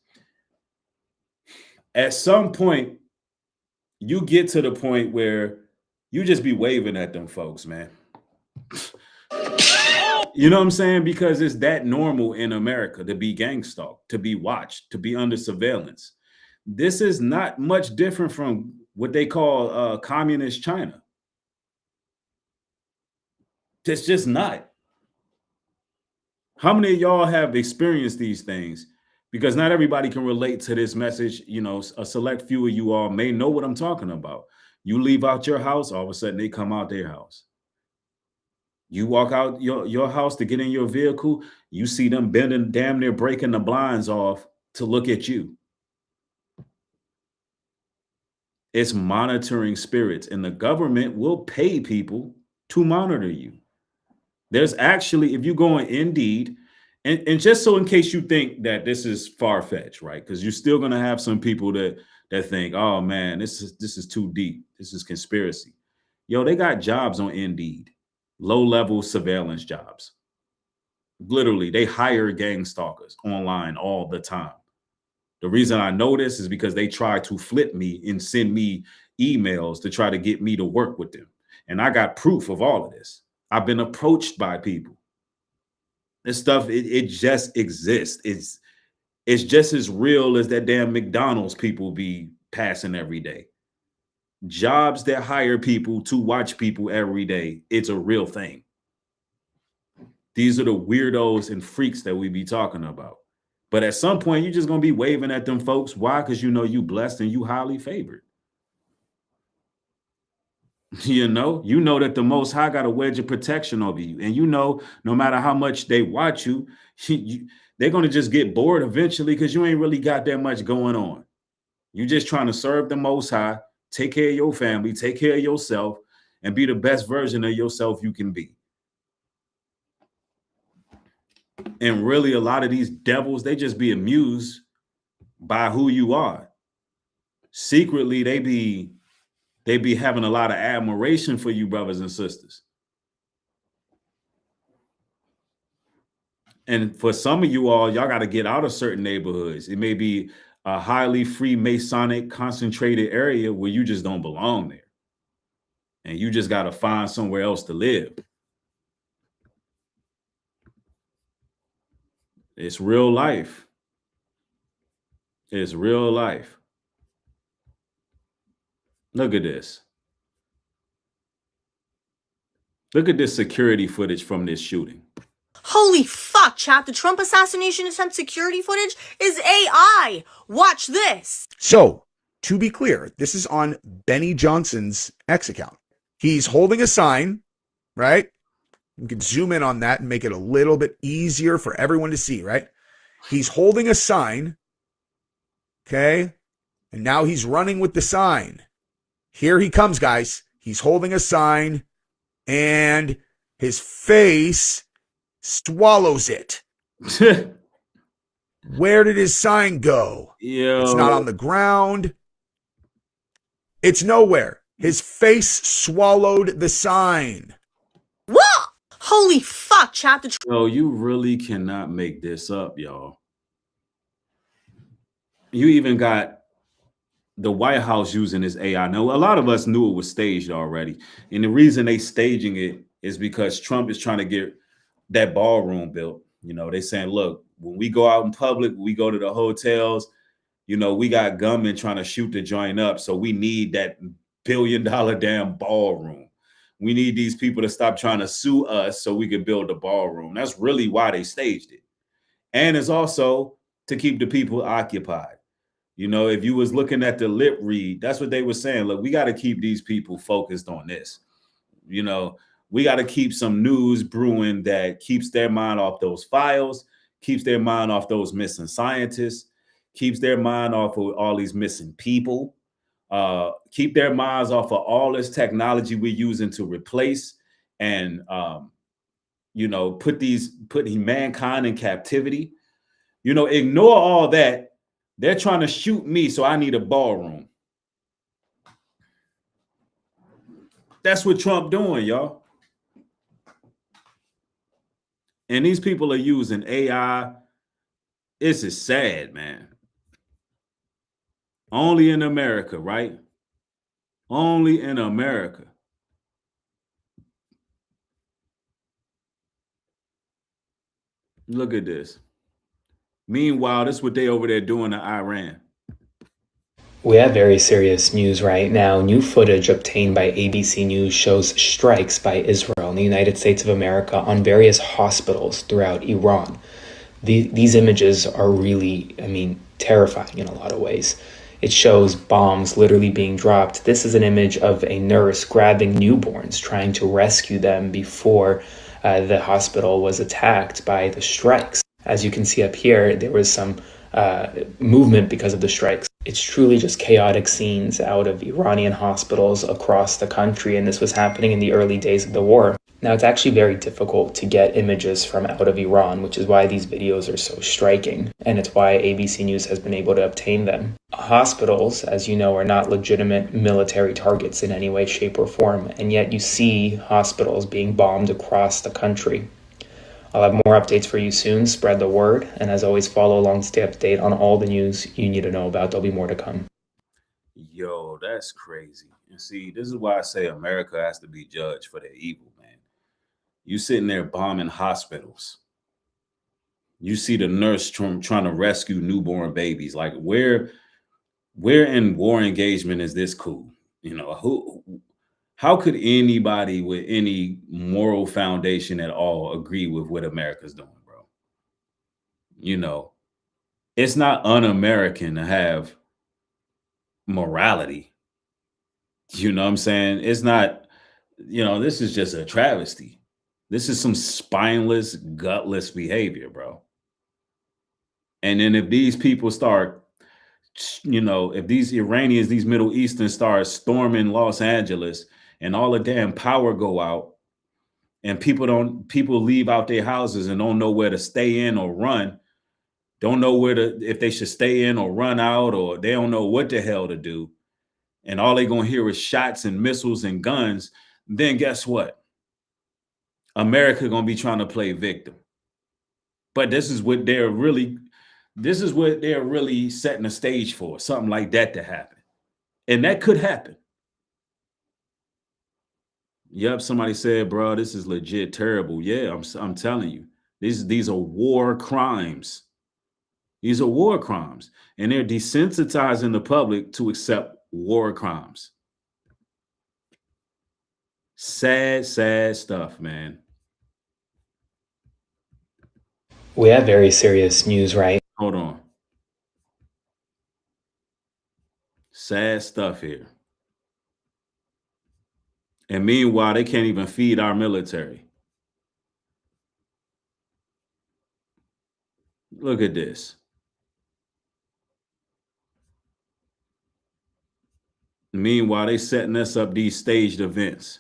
At some point, you get to the point where you just be waving at them folks, man. You know what I'm saying? Because it's that normal in America to be gang stalked, to be watched, to be under surveillance. This is not much different from what they call communist China. It's just not. How many of y'all have experienced these things? Because not everybody can relate to this message. You know, a select few of you all may know what I'm talking about. You leave out your house, all of a sudden they come out their house. You walk out your house to get in your vehicle, you see them bending, damn near breaking the blinds off to look at you. It's monitoring spirits, and the government will pay people to monitor you. There's actually, if you go on Indeed, and just so in case you think that this is far-fetched, right? Because you're still gonna have some people that think, oh man, this is too deep. This is conspiracy. Yo, they got jobs on Indeed, low-level surveillance jobs. Literally, they hire gang stalkers online all the time. The reason I know this is because they try to flip me and send me emails to try to get me to work with them. And I got proof of all of this. I've been approached by people. This stuff, it just exists. It's just as real as that damn McDonald's people be passing every day. Jobs that hire people to watch people every day, it's a real thing. These are the weirdos and freaks that we be talking about. But at some point, you're just going to be waving at them folks. Why? Because you know you blessed and you highly favored. You know that the Most High got a wedge of protection over you. And you know, no matter how much they watch you, they're going to just get bored eventually because you ain't really got that much going on. You're just trying to serve the Most High, take care of your family, take care of yourself, and be the best version of yourself you can be. And really, a lot of these devils, they just be amused by who you are. Secretly, they be having a lot of admiration for you, brothers and sisters. And for some of you all, y'all got to get out of certain neighborhoods. It may be a highly Freemasonic concentrated area where you just don't belong there. And you just got to find somewhere else to live. It's real life. It's real life. Look at this. Look at this security footage from this shooting. Holy fuck, chat. The Trump assassination attempt security footage is AI. Watch this. So, to be clear, this is on Benny Johnson's X account. He's holding a sign, right? You can zoom in on that and make it a little bit easier for everyone to see, right? He's holding a sign, okay? And now he's running with the sign. Here he comes, guys. He's holding a sign, and his face swallows it. Where did his sign go? Yo. It's not on the ground. It's nowhere. His face swallowed the sign. What? Holy fuck, chat. Yo, you really cannot make this up, y'all. You even got the White House using this AI. Now, a lot of us knew it was staged already. And the reason they staging it is because Trump is trying to get that ballroom built. You know, they saying, look, when we go out in public, we go to the hotels, you know, we got gunmen trying to shoot the joint up. So we need that $1 billion damn ballroom. We need these people to stop trying to sue us so we can build a ballroom. That's really why they staged it. And it's also to keep the people occupied. You know, if you was looking at the lip read, that's what they were saying. Look, we got to keep these people focused on this. You know, we got to keep some news brewing that keeps their mind off those files, keeps their mind off those missing scientists, keeps their mind off of all these missing people, keep their minds off of all this technology we're using to replace and, you know, put mankind in captivity. You know, ignore all that. They're trying to shoot me, so I need a ballroom. That's what Trump doing, y'all. And these people are using AI. This is sad, man. Only in America, right? Only in America. Look at this. Meanwhile, this is what they over there doing to Iran. We have very serious news right now. New footage obtained by ABC News shows strikes by Israel and the United States of America on various hospitals throughout Iran. These images are really, terrifying in a lot of ways. It shows bombs literally being dropped. This is an image of a nurse grabbing newborns, trying to rescue them before the hospital was attacked by the strikes. As you can see up here, there was some movement because of the strikes. It's truly just chaotic scenes out of Iranian hospitals across the country, and this was happening in the early days of the war. Now, it's actually very difficult to get images from out of Iran, which is why these videos are so striking, and it's why ABC News has been able to obtain them. Hospitals, as you know, are not legitimate military targets in any way, shape, or form, and yet you see hospitals being bombed across the country. I'll have more updates for you soon. Spread the word, and as always, follow along, stay up to date on all the news you need to know about. There'll be more to come. Yo, that's crazy. And see, this is why I say America has to be judged for their evil, man. You sitting there bombing hospitals. You see the nurse trying to rescue newborn babies. Like, where in war engagement is this cool? You know, how could anybody with any moral foundation at all agree with what America's doing, bro? You know, it's not un-American to have morality. You know what I'm saying? It's not, this is just a travesty. This is some spineless, gutless behavior, bro. And then if these people start, if these Iranians, these Middle Easterns start storming Los Angeles and all the damn power go out and people leave out their houses and don't know where to stay in or run, don't know if they should stay in or run out, or they don't know what the hell to do. And all they're going to hear is shots and missiles and guns. Then guess what? America going to be trying to play victim. But this is what they're really setting the stage for, something like that to happen. And that could happen. Yep, somebody said, bro, this is legit terrible. Yeah, I'm telling you. These are war crimes. These are war crimes. And they're desensitizing the public to accept war crimes. Sad, sad stuff, man. We have very serious news, right? Hold on. Sad stuff here. And meanwhile, they can't even feed our military. Look at this. Meanwhile, they setting us up these staged events.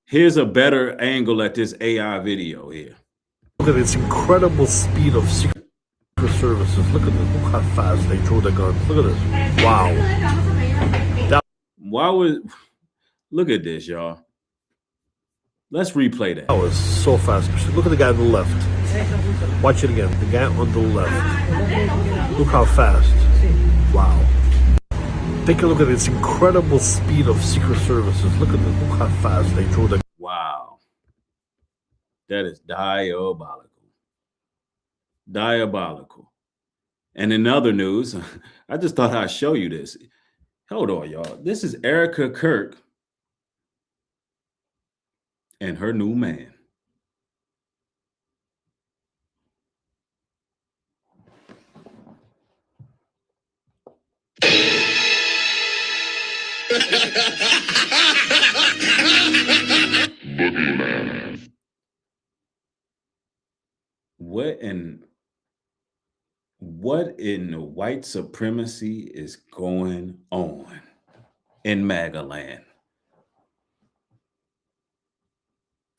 Here's a better angle at this AI video here. Look at this incredible speed of secret services. Look at this. Look how fast they throw the guns. Look at this. Wow. Look at this, y'all. Let's replay that. That was so fast. Look at the guy on the left. Watch it again. The guy on the left. Look how fast. Wow. Take a look at this incredible speed of secret services. Look at this. Look how fast they throw the. Wow. That is diabolical. Diabolical. And in other news, I just thought I'd show you this. Hold on, y'all. This is Erica Kirk and her new man. Boogeyman. What in white supremacy is going on in MAGA land?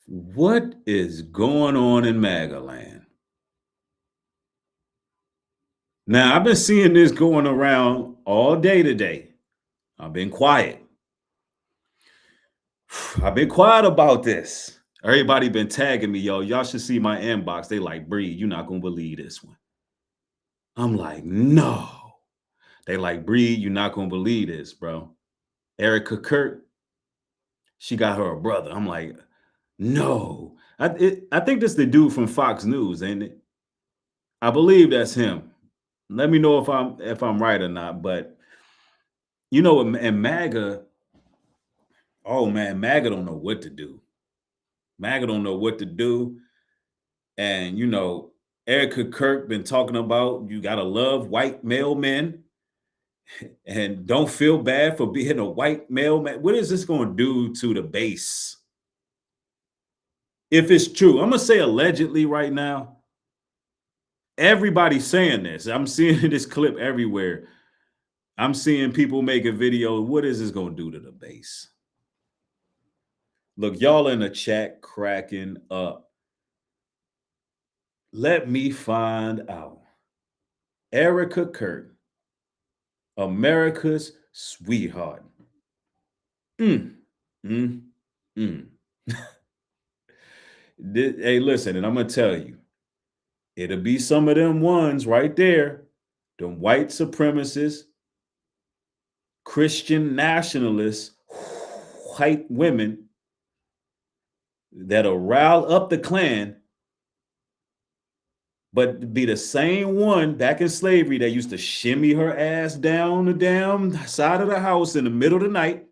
What is going on in MAGA land? Now, I've been seeing this going around all day today. I've been quiet. I've been quiet about this. Everybody been tagging me, yo. Y'all should see my inbox. They like, Breed, you're not going to believe this one. I'm like, no. They like, Breed, you're not going to believe this, bro. Erica Kirk, she got her a brother. I'm like, no. I think this the dude from Fox News, ain't it? I believe that's him. Let me know if I'm right or not. But you know, and MAGA, oh man, MAGA don't know what to do. MAGA don't know what to do. And you know, Erica Kirk been talking about you gotta love white male men and don't feel bad for being a white male man. What is this going to do to the base? If it's true, I'm gonna say allegedly right now. Everybody's saying this. I'm seeing this clip everywhere. I'm seeing people make a video. What is this going to do to the base? Look, y'all in the chat cracking up. Let me find out. Erica Kirk, America's sweetheart. Mm, mm, mm. Hey, listen, and I'm going to tell you, it'll be some of them ones right there, them white supremacists, Christian nationalists, white women that'll rile up the Klan, but be the same one back in slavery that used to shimmy her ass down the damn side of the house in the middle of the night.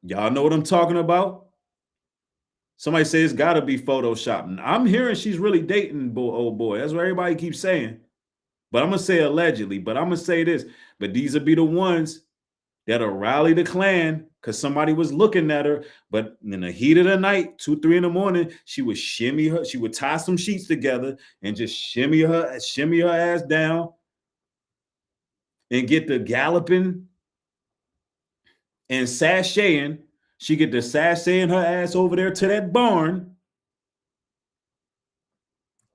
Y'all know what I'm talking about? Somebody says it's got to be photoshopping. I'm hearing she's really dating old boy. That's what everybody keeps saying. But I'm going to say allegedly. But I'm going to say this. But these will be the ones that'll rally the Klan because somebody was looking at her. But in the heat of the night, 2, 3 in the morning, she would shimmy her. She would tie some sheets together and just shimmy her ass down and get the galloping and sashaying. She get the sashaying her ass over there to that barn.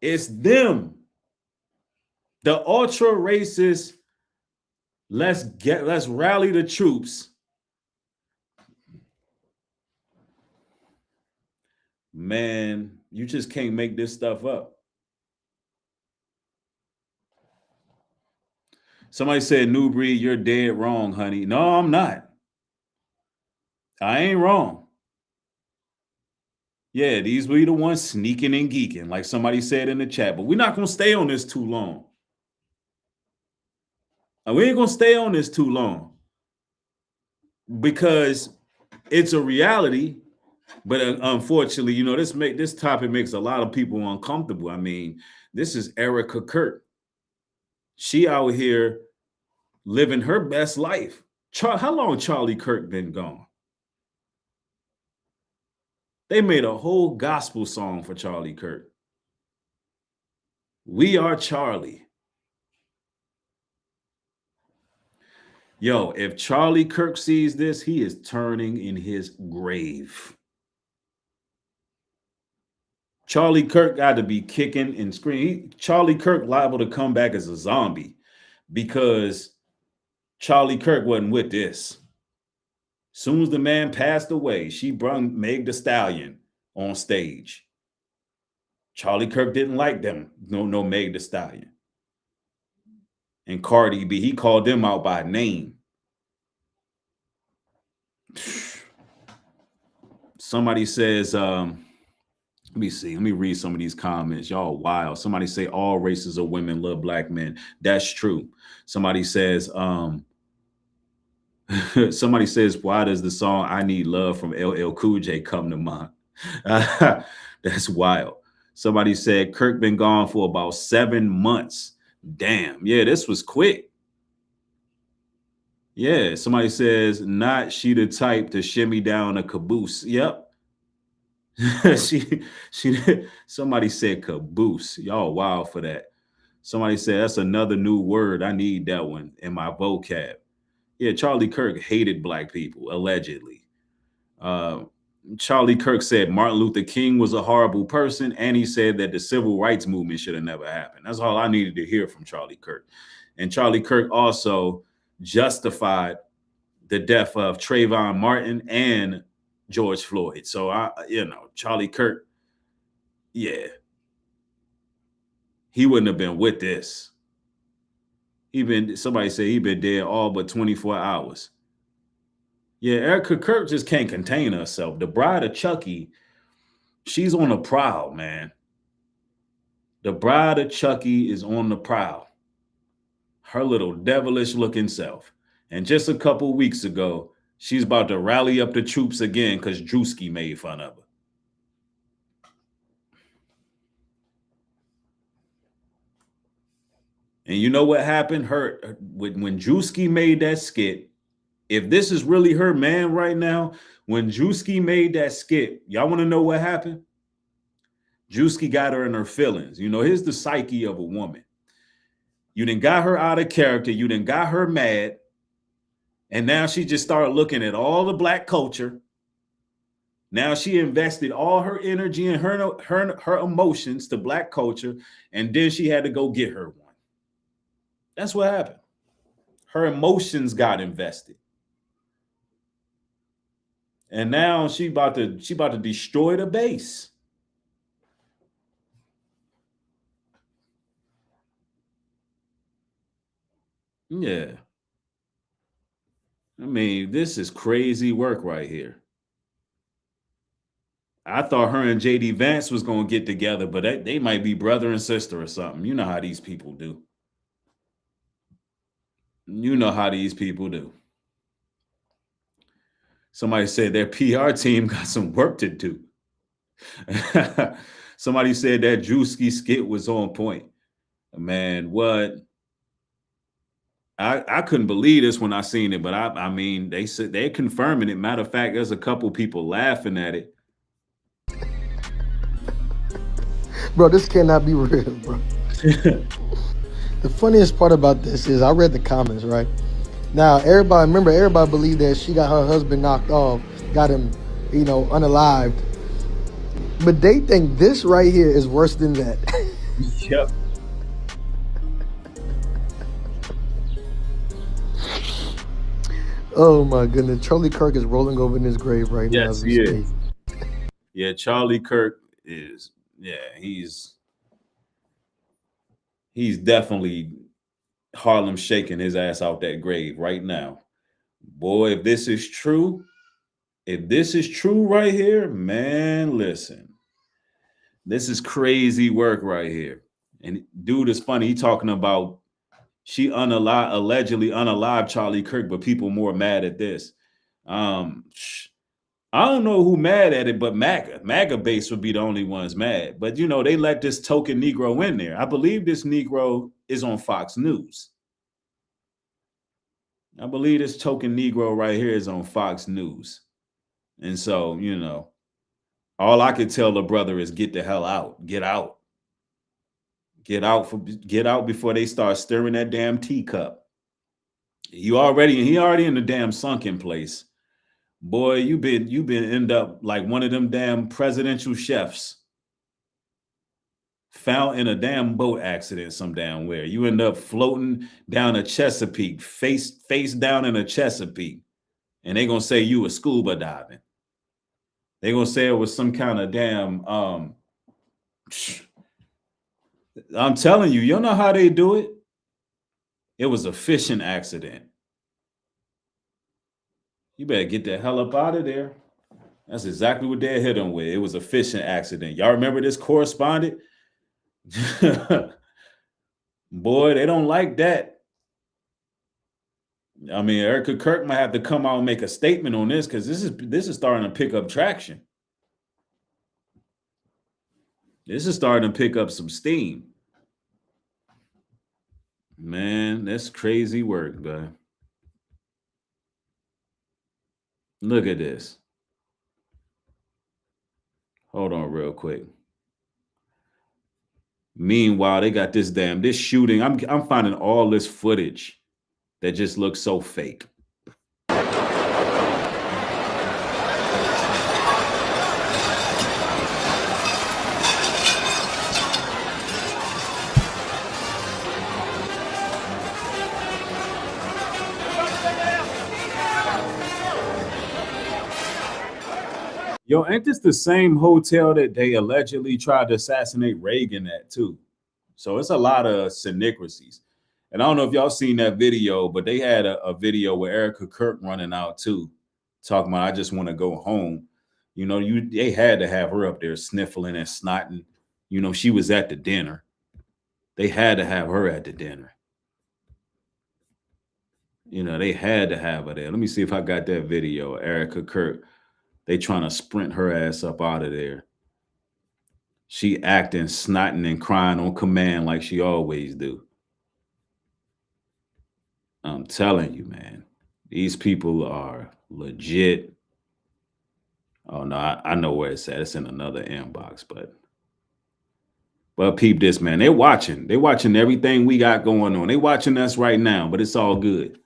It's them. The ultra racist, let's rally the troops. Man, you just can't make this stuff up. Somebody said, Nubreed, you're dead wrong, honey. No, I'm not. I ain't wrong. Yeah, these be the ones sneaking and geeking, like somebody said in the chat. But we're not going to stay on this too long. And we ain't going to stay on this too long because it's a reality. But unfortunately, you know, this topic makes a lot of people uncomfortable. I mean, this is Erica Kirk. She out here living her best life. How long Charlie Kirk been gone? They made a whole gospel song for Charlie Kirk. We are Charlie. Yo, if Charlie Kirk sees this, he is turning in his grave. Charlie Kirk got to be kicking and screaming. Charlie Kirk liable to come back as a zombie because Charlie Kirk wasn't with this. Soon as the man passed away, she brung Meg Thee Stallion on stage. Charlie Kirk didn't like them. No Meg Thee Stallion. And Cardi B, he called them out by name. Somebody says, let me see. Let me read some of these comments. Y'all wild. Somebody say all races of women love black men. That's true. Somebody says, somebody says, why does the song I Need Love from LL Cool J come to mind? That's wild. Somebody said Kirk been gone for about 7 months. Damn. Yeah, this was quick. Yeah, somebody says, not she the type to shimmy down a caboose. Yep. Somebody said caboose. Y'all wild for that. Somebody said that's another new word. I need that one in my vocab. Yeah, Charlie Kirk hated black people, allegedly. Charlie Kirk said Martin Luther King was a horrible person, and he said that the civil rights movement should have never happened. That's all I needed to hear from Charlie Kirk. And Charlie Kirk also justified the death of Trayvon Martin and George Floyd. So Charlie Kirk, yeah, he wouldn't have been with this. Somebody said he been dead all but 24 hours. Yeah, Erica Kirk just can't contain herself. The bride of Chucky, she's on the prowl, man. The bride of Chucky is on the prowl. Her little devilish looking self. And just a couple weeks ago, she's about to rally up the troops again because Drewski made fun of her. And you know what happened? When Drewski made that skit, if this is really her man right now, when Drewski made that skit, y'all want to know what happened? Drewski got her in her feelings. You know, here's the psyche of a woman. You done got her out of character. You done got her mad. And now she just started looking at all the black culture. Now she invested all her energy and her emotions to black culture. And then she had to go get her one. That's what happened. Her emotions got invested. And now she about to destroy the base. Yeah. I mean, this is crazy work right here. I thought her and JD Vance was going to get together, but they might be brother and sister or something. You know how these people do. You know how these people do. Somebody said their PR team got some work to do. Somebody said that Drewski skit was on point. Man, what? I couldn't believe this when I seen it, but I mean, they said they're confirming it. Matter of fact, there's a couple people laughing at it. Bro, this cannot be real, bro. The funniest part about this is I read the comments, right? Now, everybody believed that she got her husband knocked off, got him, unalived. But they think this right here is worse than that. Yep. Oh my goodness. Charlie Kirk is rolling over in his grave right now. Yes, he is. Yeah, Charlie Kirk is, he's definitely Harlem shaking his ass out that grave right now. Boy, if this is true right here, man, listen. This is crazy work right here. And dude is funny. He talking about she allegedly unalived Charlie Kirk, but people more mad at this. I don't know who mad at it, but MAGA base would be the only ones mad. But they let this token Negro in there. I believe this Negro is on Fox News. I believe this token Negro right here is on Fox News. And so, all I could tell the brother is get the hell out. Get out. Get out before they start stirring that damn teacup. He already in the damn sunken place. Boy, you been end up like one of them damn presidential chefs found in a damn boat accident some damn where. You end up floating down a Chesapeake, face down in a Chesapeake. And they gonna say you were scuba diving. They gonna say it was some kind of damn I'm telling you, know how they do it? It was a fishing accident. You better get the hell up out of there. That's exactly what they hit him with. It was a fishing accident. Y'all remember this correspondent? Boy, they don't like that. I mean, Erica Kirk might have to come out and make a statement on this because this is starting to pick up traction. This is starting to pick up some steam. Man, that's crazy work, man. Look at this. Hold on real quick. Meanwhile, they got this shooting. I'm finding all this footage that just looks so fake. Yo, ain't this the same hotel that they allegedly tried to assassinate Reagan at too? So it's a lot of synchronicities. And I don't know if y'all seen that video, but they had a video with Erica Kirk running out too. talking about I just want to go home. You know, they had to have her up there sniffling and snotting. You know, she was at the dinner. They had to have her at the dinner. You know, they had to have her there. Let me see if I got that video. Erica Kirk. They trying to sprint her ass up out of there. She acting, snotting, and crying on command like she always do. I'm telling you, man. These people are legit. Oh no, I know where it's at. It's in another inbox, but peep this, man. They're watching. They're watching everything we got going on. They're watching us right now, but it's all good.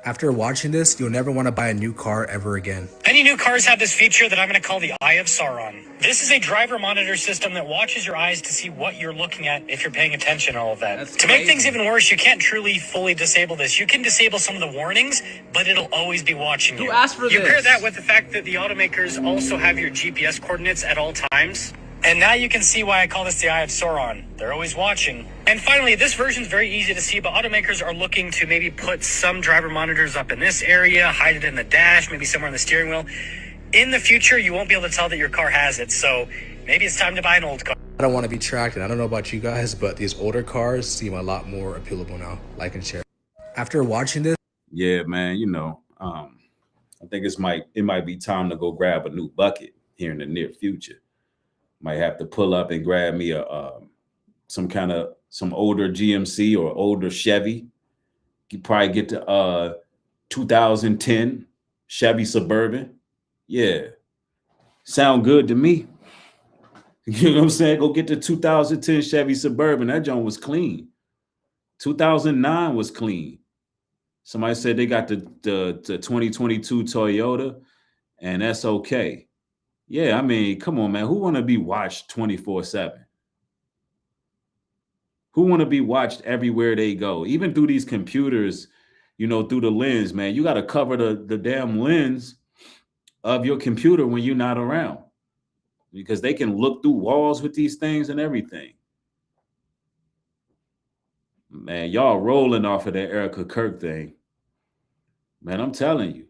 After watching this, you'll never want to buy a new car ever again. Many new cars have this feature that I'm going to call the Eye of Sauron. This is a driver monitor system that watches your eyes to see what you're looking at if you're paying attention, all of that. To make things even worse, you can't truly fully disable this. You can disable some of the warnings, but it'll always be watching you. Who asked for You this? pair that with the fact that the automakers also have your GPS coordinates at all times. And now you can see why I call this the Eye of Sauron. They're always watching. And finally, this version is very easy to see, but automakers are looking to maybe put some driver monitors up in this area, hide it in the dash, maybe somewhere on the steering wheel. In the future, you won't be able to tell that your car has it, so maybe it's time to buy an old car. I don't want to be tracked, and I don't know about you guys, but these older cars seem a lot more appealable now. Like and share. After watching this, Yeah, man. You know, I think it might be time to go grab a new bucket here in the near future. Might have to pull up and grab me some older GMC or older Chevy. You probably get to 2010 Chevy Suburban. Yeah, sound good to me. You know what I'm saying? Go get the 2010 Chevy Suburban. That joint was clean. 2009 was clean. Somebody said they got the 2022 Toyota, and that's okay. Yeah, I mean, come on, man. Who want to be watched 24/7? Who want to be watched everywhere they go? Even through these computers, you know, through the lens, man. You got to cover the damn lens of your computer when you're not around, because they can look through walls with these things and everything. Man, y'all rolling off of that Erica Kirk thing. Man, I'm telling you.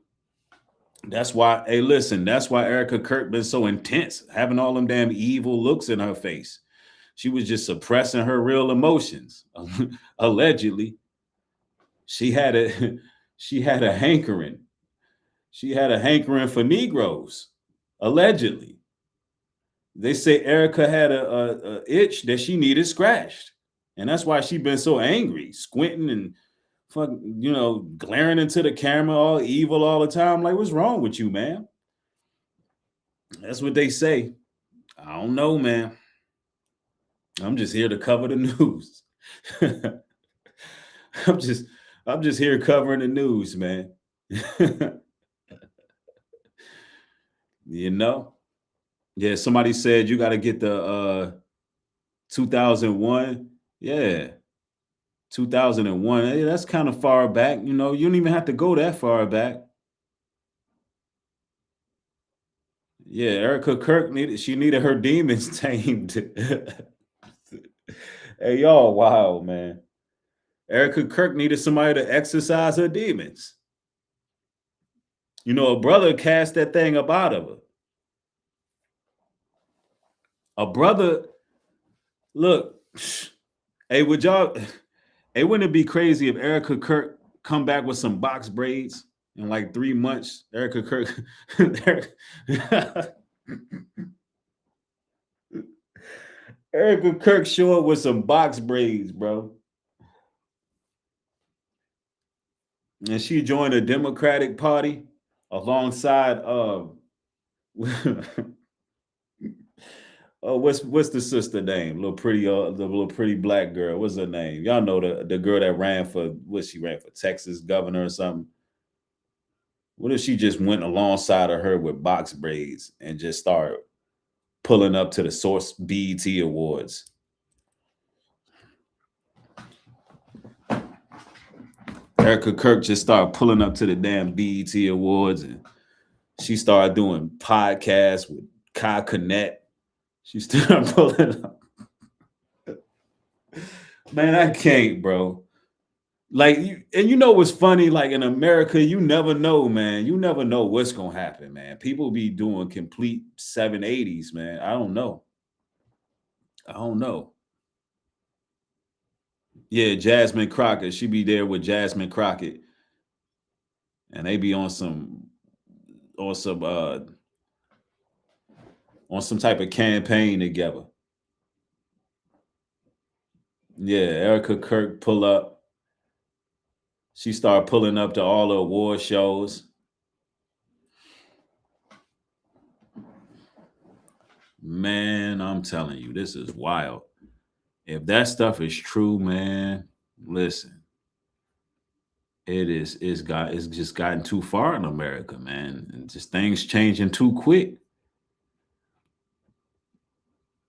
That's why, hey, listen, that's why Erica Kirk been so intense, having all them damn evil looks in her face. She was just suppressing her real emotions. Allegedly, she had a hankering. She had a hankering for Negroes. Allegedly, they say Erica had a itch that she needed scratched, and that's why she been so angry, squinting and glaring into the camera, all evil all the time. Like, what's wrong with you, man? That's what they say. I don't know, man. I'm just here to cover the news. I'm just here covering the news, man. You know? Yeah, somebody said you got to get the 2001. Yeah. 2001. Hey, that's kind of far back. You know, you don't even have to go that far back. Yeah, Erica Kirk needed her demons tamed. Hey, y'all, wow, man. Erica Kirk needed somebody to exorcise her demons. You know, a brother cast that thing up out of her. A brother, look, hey, wouldn't it be crazy if Erica Kirk come back with some box braids in like 3 months? Erica Kirk. Erica Kirk show up with some box braids, bro. And she joined the Democratic Party alongside what's the sister name? The little pretty black girl. What's her name? Y'all know the girl that ran for Texas governor or something. What if she just went alongside of her with box braids and just started pulling up to the Source BET Awards? Erica Kirk just started pulling up to the damn BET Awards, and she started doing podcasts with Kai Connect. She started pulling up. Man, I can't, bro. Like, and you know what's funny? Like in America, you never know, man. You never know what's gonna happen, man. People be doing complete 780s, man. I don't know. I don't know. Yeah, Jasmine Crockett. She be there with Jasmine Crockett, and they be on some on some type of campaign together. Yeah, Erica Kirk pull up. She started pulling up to all the award shows. Man, I'm telling you, this is wild. If that stuff is true, man, listen. It's just gotten too far in America, man. And just things changing too quick.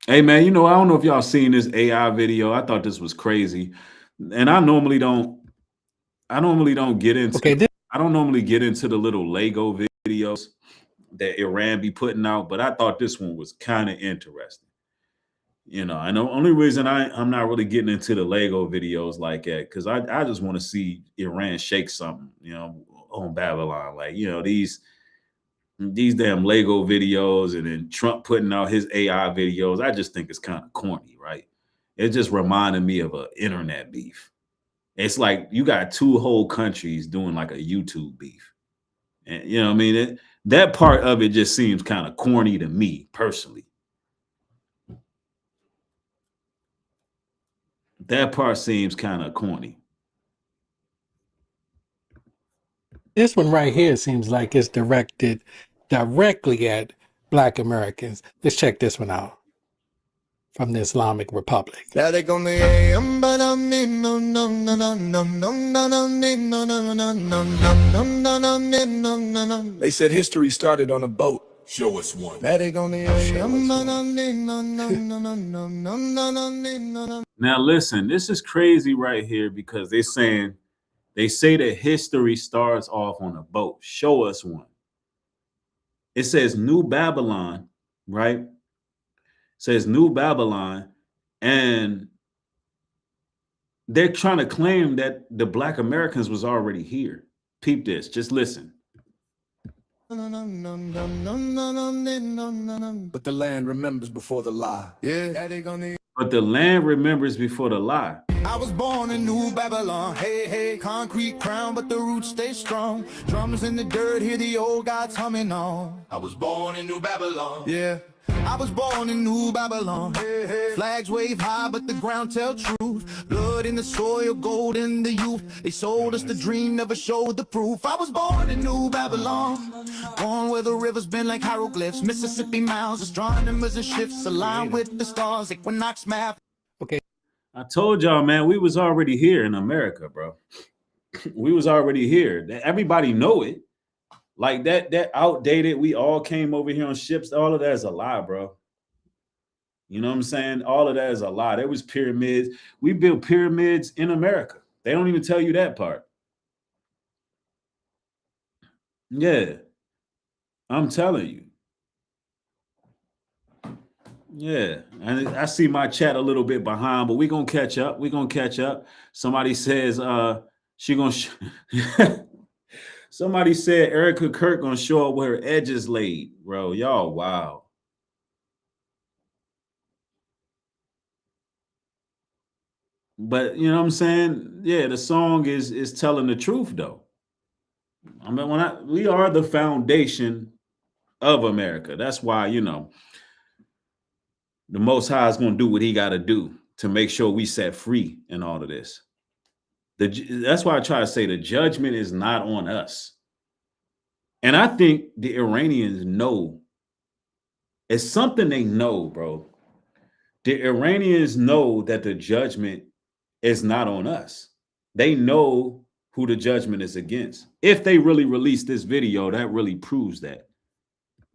Hey man, I don't know if y'all seen this AI video. I thought this was crazy. And I normally don't get into I don't normally get into the little Lego videos that Iran be putting out, but I thought this one was kind of interesting. And the only reason I'm not really getting into the Lego videos like that, because I just want to see Iran shake something, on Babylon. Like, these damn Lego videos and then Trump putting out his AI videos, I just think it's kind of corny, right? It just reminded me of an internet beef. It's like you got two whole countries doing like a YouTube beef. And you know what I mean? That part of it just seems kind of corny to me personally. That part seems kind of corny. This one right here seems like it's directed directly at Black Americans. Let's check this one out from the Islamic Republic. They said history started on a boat. Show us one. Now listen, this is crazy right here because they say that history starts off on a boat. Show us one. It says New Babylon, right? It says New Babylon, and they're trying to claim that the Black Americans was already here. Peep this, just listen. But the land remembers before the lie. Yeah. But the land remembers before the lie. I was born in New Babylon. Hey, hey, concrete crown, but the roots stay strong. Drums in the dirt, hear the old gods humming on. I was born in New Babylon. Yeah. I was born in New Babylon. Hey, hey. Flags wave high, but the ground tell truth. Blood in the soil, gold in the youth. They sold us the dream, never showed the proof. I was born in New Babylon. Born where the rivers bend like hieroglyphs. Mississippi mounds, astronomers and shifts aligned with the stars. Equinox map. Okay. I told y'all, man, we was already here in America, bro. We was already here. Everybody know it. Like that outdated, we all came over here on ships. All of that is a lie, bro. You know what I'm saying? All of that is a lie. There was pyramids. We built pyramids in America. They don't even tell you that part. Yeah. I'm telling you. Yeah. And I see my chat a little bit behind, but we're going to catch up. We're going to catch up. Somebody says she going to... Somebody said Erica Kirk gonna show up with her edges laid, bro. Y'all, wow. But you know what I'm saying? Yeah, the song is telling the truth, though. I mean, we are the foundation of America. That's why, the Most High is gonna do what he got to do to make sure we set free in all of this. That's why I try to say the judgment is not on us. And I think the Iranians know. It's something they know, bro. The Iranians know that the judgment is not on us. They know who the judgment is against. If they really release this video, that really proves that.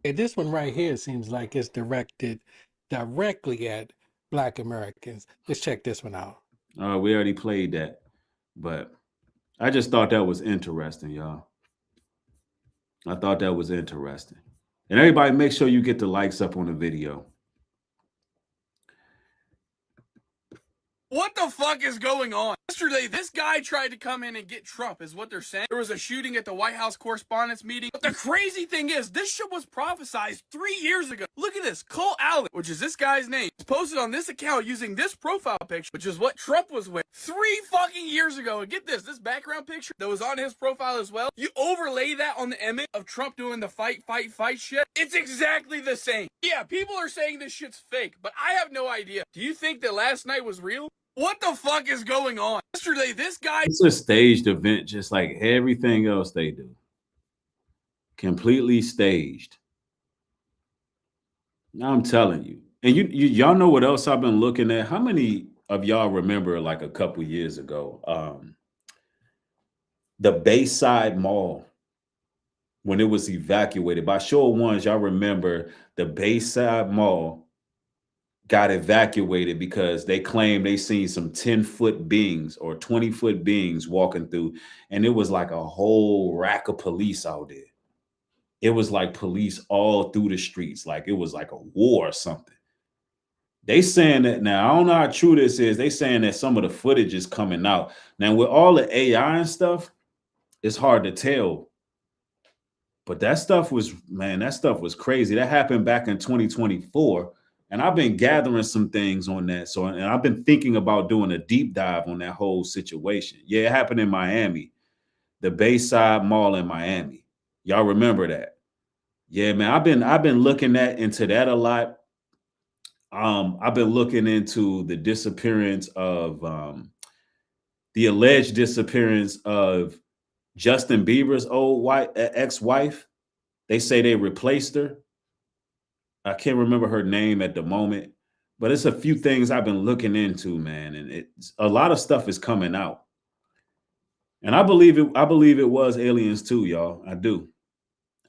Okay, this one right here seems like it's directed directly at Black Americans. Let's check this one out. We already played that, but I just thought that was interesting, y'all. I thought that was interesting. And everybody, make sure you get the likes up on the video. What the fuck is going on? Yesterday, this guy tried to come in and get Trump, is what they're saying. There was a shooting at the White House Correspondents' Meeting. But the crazy thing is, this shit was prophesized 3 years ago. Look at this. Cole Allen, which is this guy's name, is posted on this account using this profile picture, which is what Trump was with 3 fucking years ago. And get this background picture that was on his profile as well. You overlay that on the image of Trump doing the fight shit. It's exactly the same. Yeah, people are saying this shit's fake, but I have no idea. Do you think that last night was real? What the fuck is going on? Yesterday, this guy... It's a staged event, just like everything else they do. Completely staged. I'm telling you. And y'all know what else I've been looking at? How many of y'all remember, like a couple years ago, the Bayside Mall, when it was evacuated? By show of ones, y'all remember the Bayside Mall got evacuated because they claimed they seen some 10-foot beings or 20-foot beings walking through, and it was like a whole rack of police out there. It was like police all through the streets, like it was like a war or something. They saying that now, I don't know how true this is. They saying that some of the footage is coming out. Now with all the AI and stuff, it's hard to tell. But that stuff was crazy. That happened back in 2024. And I've been gathering some things on that. And I've been thinking about doing a deep dive on that whole situation. Yeah, it happened in Miami, the Bayside Mall in Miami. Y'all remember that? Yeah, man, I've been looking into that a lot. I've been looking into the disappearance of the alleged disappearance of Justin Bieber's old ex-wife. They say they replaced her. I can't remember her name at the moment, but it's a few things I've been looking into, man. And a lot of stuff is coming out. And I believe it was aliens too, y'all. I do.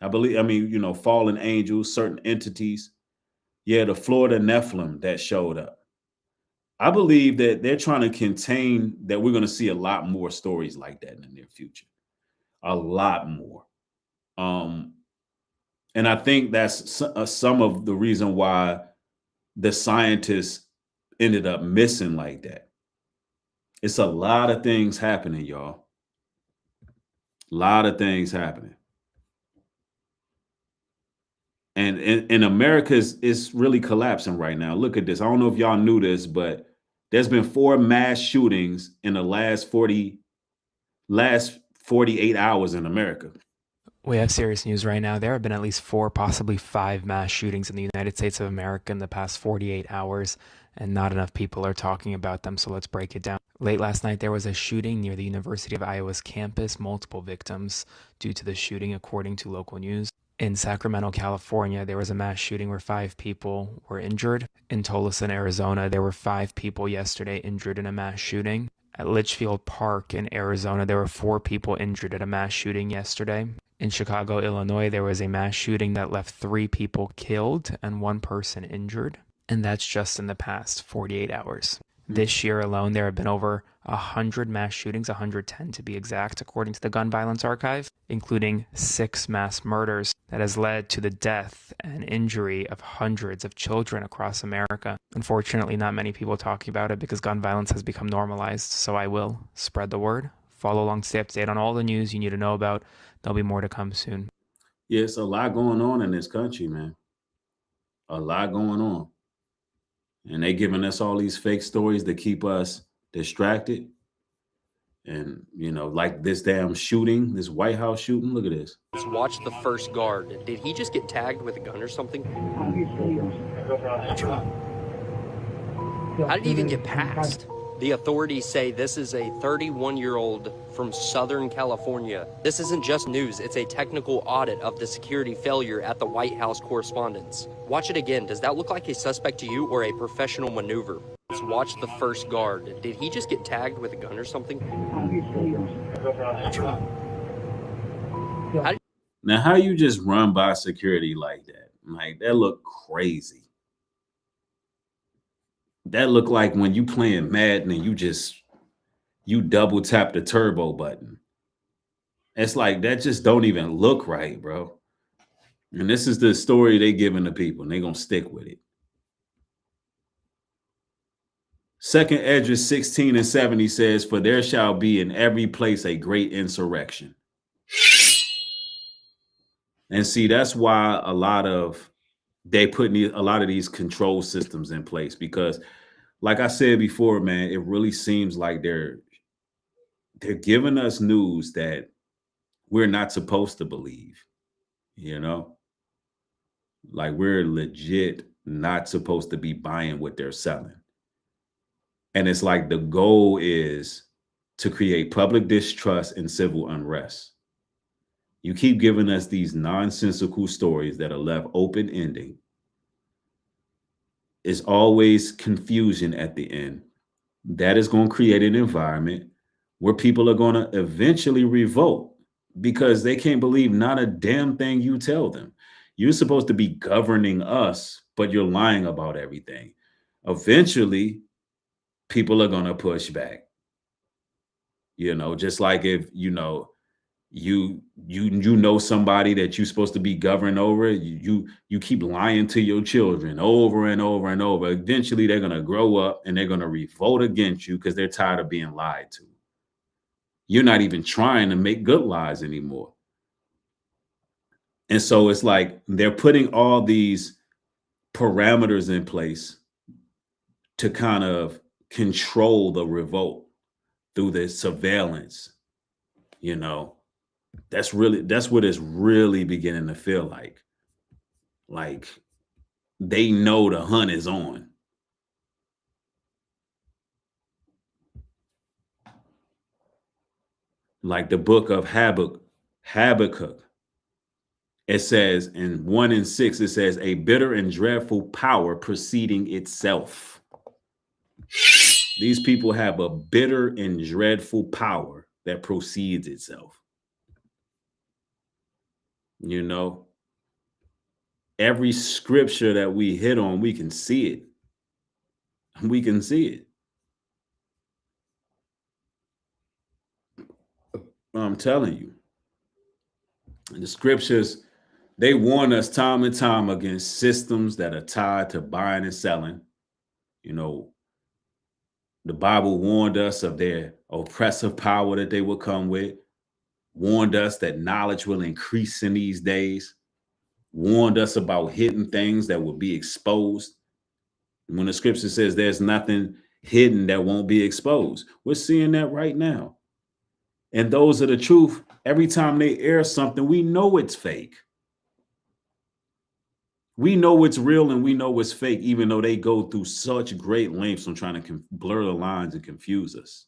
Fallen angels, certain entities. Yeah, the Florida Nephilim that showed up. I believe that they're trying to contain that we're going to see a lot more stories like that in the near future. A lot more. And I think that's some of the reason why the scientists ended up missing like that. It's a lot of things happening, y'all. A lot of things happening. And in America is really collapsing right now. Look at this. I don't know if y'all knew this, but there's been 4 mass shootings in the last 48 hours in America. We have serious news right now. There have been at least 4, possibly 5 mass shootings in the United States of America in the past 48 hours, and not enough people are talking about them, so let's break it down. Late last night, there was a shooting near the University of Iowa's campus, multiple victims due to the shooting, according to local news. In Sacramento, California, there was a mass shooting where 5 people were injured. In Tolleson, Arizona, there were 5 people yesterday injured in a mass shooting. At Litchfield Park in Arizona, there were 4 people injured at a mass shooting yesterday. In Chicago, Illinois, there was a mass shooting that left 3 people killed and 1 person injured. And that's just in the past 48 hours. This year alone, there have been over 100 mass shootings, 110 to be exact, according to the Gun Violence Archive, including 6 mass murders that has led to the death and injury of hundreds of children across America. Unfortunately, not many people talking about it because gun violence has become normalized, so I will spread the word. Follow along to stay up to date on all the news you need to know about. There'll be more to come soon. Yeah, it's a lot going on in this country, man. A lot going on. And they giving us all these fake stories to keep us distracted. And, like this damn shooting, this White House shooting. Look at this. Let's watch the first guard. Did he just get tagged with a gun or something? How did he even get past? The authorities say this is a 31-year-old from Southern California. This isn't just news, it's a technical audit of the security failure at the White House Correspondents. Watch it again. Does that look like a suspect to you or a professional maneuver? Let's watch the first guard. Did he just get tagged with a gun or something? Now, how you just run by security like that? Like, that look crazy. That look like when you playing Madden and you double tap the turbo button. It's like, that just don't even look right, bro. And this is the story they giving the people, and they gonna stick with it. Second Esdras 16:70 says, "For there shall be in every place a great insurrection." And see, that's why they put a lot of these control systems in place, because like I said before, man, it really seems like they're giving us news that we're not supposed to believe, you know? Like we're legit not supposed to be buying what they're selling. And it's like the goal is to create public distrust and civil unrest. You keep giving us these nonsensical stories that are left open ending. It's always confusion at the end. That is going to create an environment where people are going to eventually revolt because they can't believe not a damn thing you tell them. You're supposed to be governing us, but you're lying about everything. Eventually, people are going to push back. Just like if you know somebody that you're supposed to be governed over, you keep lying to your children over and over and over. Eventually they're going to grow up and they're going to revolt against you because they're tired of being lied to. You're not even trying to make good lies anymore. And so it's like they're putting all these parameters in place to kind of control the revolt through the surveillance. That's what it's really beginning to feel like. Like they know the hunt is on. Like the book of Habakkuk, it says in 1:6, it says, "A bitter and dreadful power preceding itself." These people have a bitter and dreadful power that precedes itself. Every scripture that we hit on, we can see it. We can see it. I'm telling you. The scriptures, they warn us time and time against systems that are tied to buying and selling. The Bible warned us of their oppressive power that they will come with, warned us that knowledge will increase in these days, warned us about hidden things that will be exposed. When the scripture says there's nothing hidden that won't be exposed, we're seeing that right now. And those are the truth. Every time they air something, we know it's fake. We know it's real and we know it's fake, even though they go through such great lengths on trying to blur the lines and confuse us.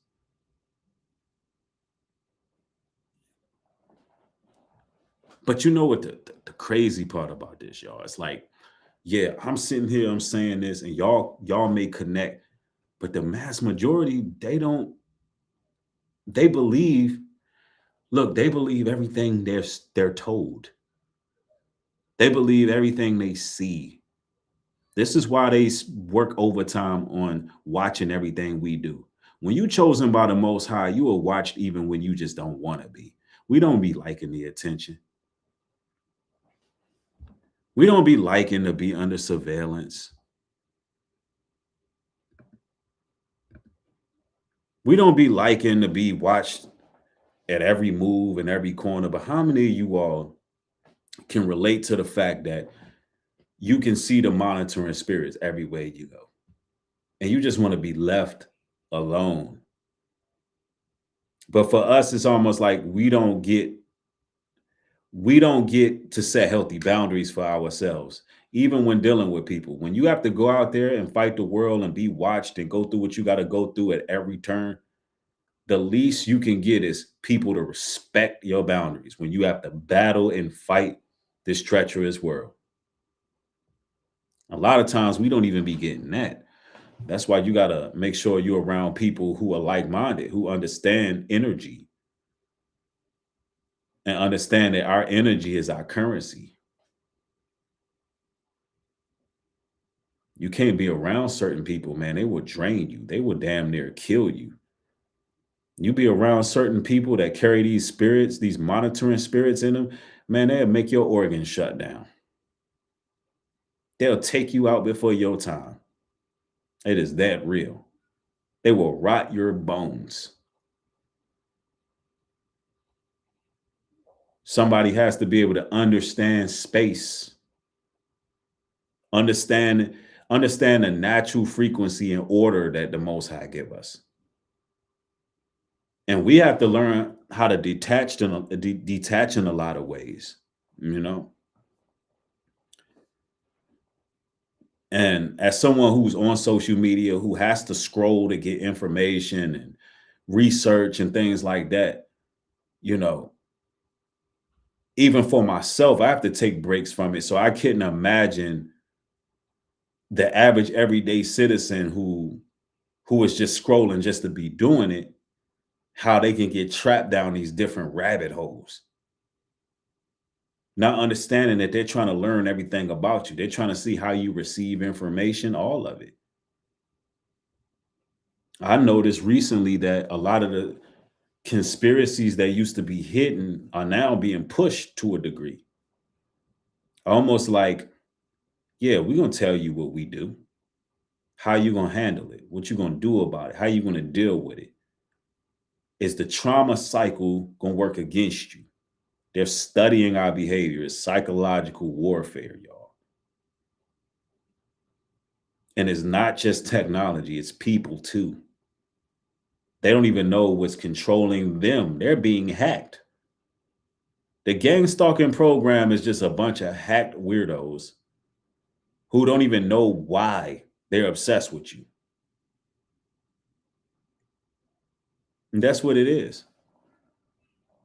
But you know what the crazy part about this, y'all? It's like, yeah, I'm sitting here, I'm saying this, and y'all may connect, but the mass majority, they believe everything they're told. They believe everything they see. This is why they work overtime on watching everything we do. When you chosen by the Most High, you are watched even when you just don't want to be. We don't be liking the attention. We don't be liking to be under surveillance. We don't be liking to be watched at every move and every corner. But how many of you all can relate to the fact that you can see the monitoring spirits everywhere you go, and you just want to be left alone? But for us, it's almost like we don't get to set healthy boundaries for ourselves, even when dealing with people. When you have to go out there and fight the world and be watched and go through what you got to go through at every turn, the least you can get is people to respect your boundaries when you have to battle and fight this treacherous world. A lot of times we don't even be getting that. That's why you got to make sure you're around people who are like-minded, who understand energy and understand that our energy is our currency. You can't be around certain people, man. They will drain you. They will damn near kill you. You be around certain people that carry these spirits, these monitoring spirits in them, man, they'll make your organs shut down. They'll take you out before your time. It is that real. They will rot your bones. Somebody has to be able to understand space, understand the natural frequency and order that the Most High give us. And we have to learn how to detach in a lot of ways, you know. And as someone who's on social media, who has to scroll to get information and research and things like that, you know, even for myself, I have to take breaks from it. So I couldn't imagine the average everyday citizen who is just scrolling just to be doing it, how they can get trapped down these different rabbit holes. Not understanding that they're trying to learn everything about you. They're trying to see how you receive information, all of it. I noticed recently that a lot of the conspiracies that used to be hidden are now being pushed to a degree. Almost like, yeah, we're going to tell you what we do. How you going to handle it? What you going to do about it? How you going to deal with it? Is the trauma cycle going to work against you? They're studying our behavior. It's psychological warfare, y'all. And it's not just technology, it's people too. They don't even know what's controlling them. They're being hacked. The gang stalking program is just a bunch of hacked weirdos who don't even know why they're obsessed with you. And that's what it is.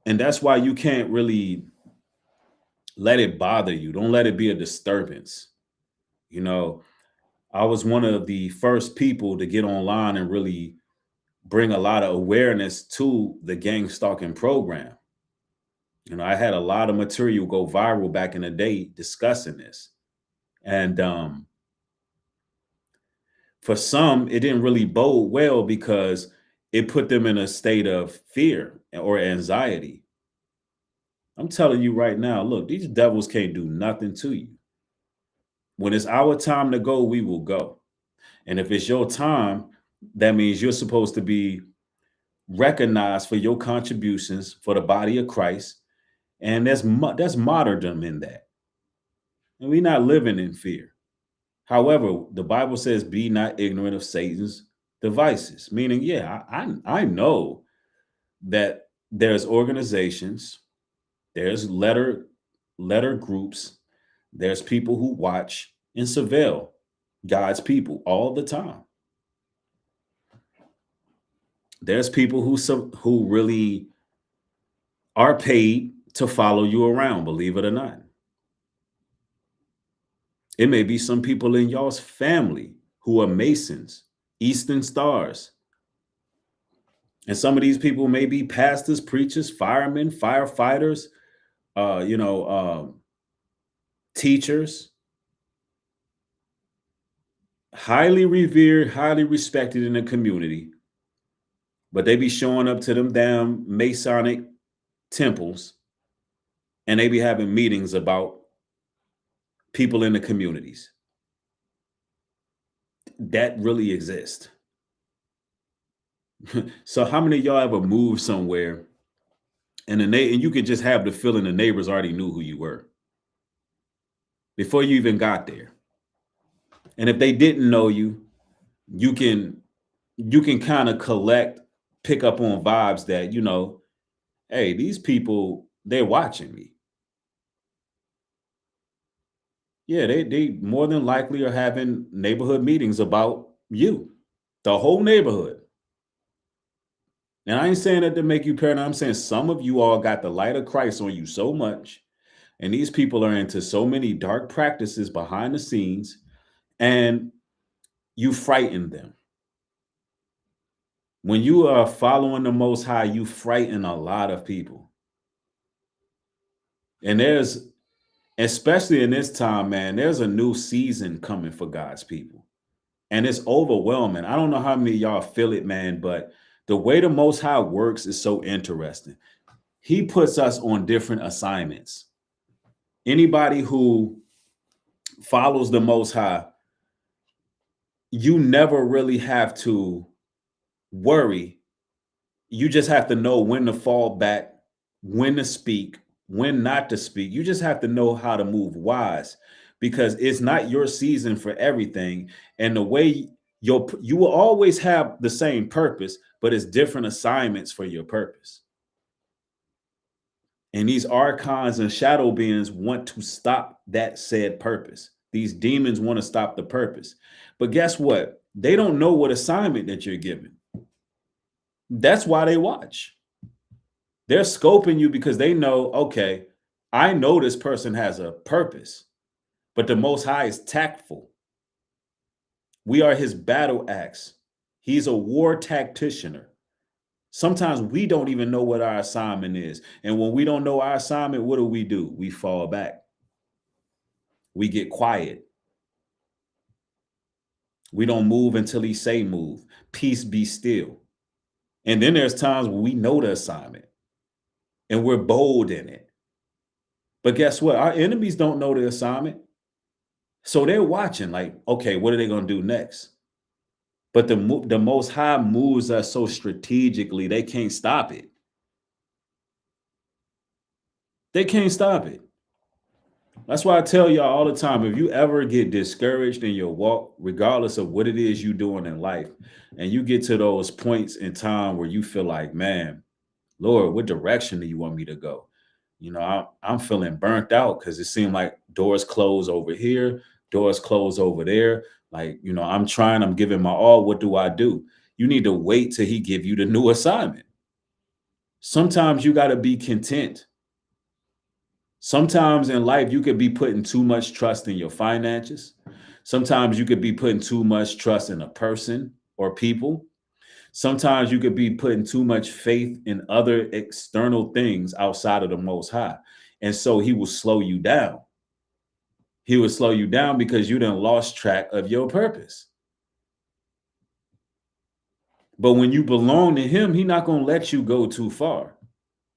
And that's why you can't really let it bother you. Don't let it be a disturbance. You know, I was one of the first people to get online and really bring a lot of awareness to the gang stalking program. You know, I had a lot of material go viral back in the day discussing this. And for some, it didn't really bode well because it put them in a state of fear or anxiety. I'm telling you right now, look, these devils can't do nothing to you. When it's our time to go, we will go. And if it's your time, that means you're supposed to be recognized for your contributions for the body of Christ. And that's martyrdom in that. And we're not living in fear. However, the Bible says, be not ignorant of Satan's devices, meaning, yeah, I know that there's organizations, there's letter groups, there's people who watch and surveil God's people all the time. There's people who really are paid to follow you around, believe it or not. It may be some people in y'all's family who are Masons, Eastern Stars. And some of these people may be pastors, preachers, firemen, firefighters, teachers. Highly revered, highly respected in the community. But they be showing up to them damn Masonic temples and they be having meetings about people in the communities. That really exists. So how many of y'all ever moved somewhere and you could just have the feeling the neighbors already knew who you were before you even got there? And if they didn't know you, you can kind of pick up on vibes that, you know, hey, these people, they're watching me. Yeah, they more than likely are having neighborhood meetings about you, the whole neighborhood. And I ain't saying that to make you paranoid. I'm saying some of you all got the light of Christ on you so much. And these people are into so many dark practices behind the scenes. And you frighten them. When you are following the Most High, you frighten a lot of people. And especially in this time, man, there's a new season coming for God's people. And it's overwhelming. I don't know how many of y'all feel it, man, but the way the Most High works is so interesting. He puts us on different assignments. Anybody who follows the Most High, you never really have to worry. You just have to know when to fall back, when to speak, when not to speak. You just have to know how to move wise, because it's not your season for everything. And the way you will always have the same purpose, but it's different assignments for your purpose. And these archons and shadow beings want to stop that said purpose. These demons want to stop the purpose. But guess what? They don't know what assignment that you're given. That's why they watch. They're scoping you because they know, okay, I know this person has a purpose, but the Most High is tactful. We are his battle axe. He's a war tacticianer. Sometimes we don't even know what our assignment is. And when we don't know our assignment, what do? We fall back. We get quiet. We don't move until he say move. Peace be still. And then there's times when we know the assignment and we're bold in it. But guess what? Our enemies don't know the assignment. So they're watching like, okay, what are they going to do next? But the Most High moves us so strategically, they can't stop it. They can't stop it. That's why I tell y'all all the time, if you ever get discouraged in your walk, regardless of what it is you're doing in life, and you get to those points in time where you feel like, man, Lord, what direction do you want me to go? You know, I'm feeling burnt out because it seemed like doors close over here, doors close over there. Like, you know, I'm giving my all. What do I do? You need to wait till he give you the new assignment. Sometimes you got to be content. Sometimes in life, you could be putting too much trust in your finances. Sometimes you could be putting too much trust in a person or people. Sometimes you could be putting too much faith in other external things outside of the Most High. And so he will slow you down. He will slow you down because you done lost track of your purpose. But when you belong to him, he's not going to let you go too far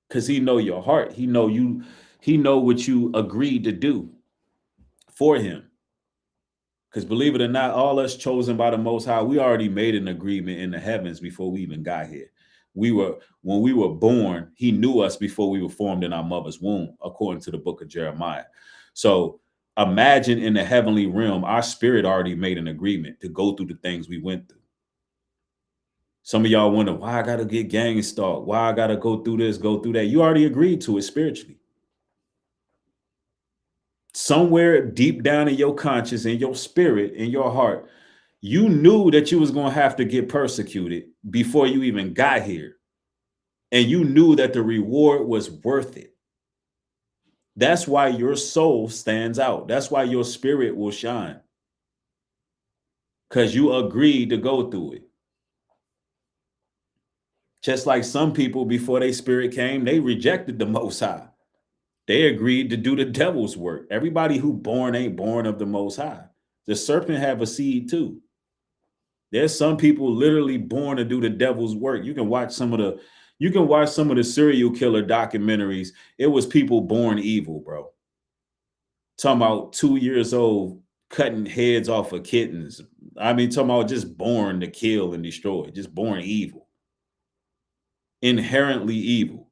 because he know your heart. He know what you agreed to do for him. Because believe it or not, all us chosen by the Most High, we already made an agreement in the heavens before we even got here. When we were born, he knew us before we were formed in our mother's womb, according to the book of Jeremiah. So imagine in the heavenly realm, our spirit already made an agreement to go through the things we went through. Some of y'all wonder why I got to get gang stalked, why I got to go through this, go through that. You already agreed to it spiritually. Somewhere deep down in your conscience, in your spirit, in your heart, you knew that you was going to have to get persecuted before you even got here. And you knew that the reward was worth it. That's why your soul stands out. That's why your spirit will shine. Because you agreed to go through it. Just like some people before their spirit came, they rejected the Most High. They agreed to do the devil's work. Everybody who born ain't born of the Most High. The serpent have a seed too. There's some people literally born to do the devil's work. You can watch some of the serial killer documentaries. It was people born evil, bro. Talking about 2 years old, cutting heads off of kittens. I mean, talking about just born to kill and destroy, just born evil. Inherently evil.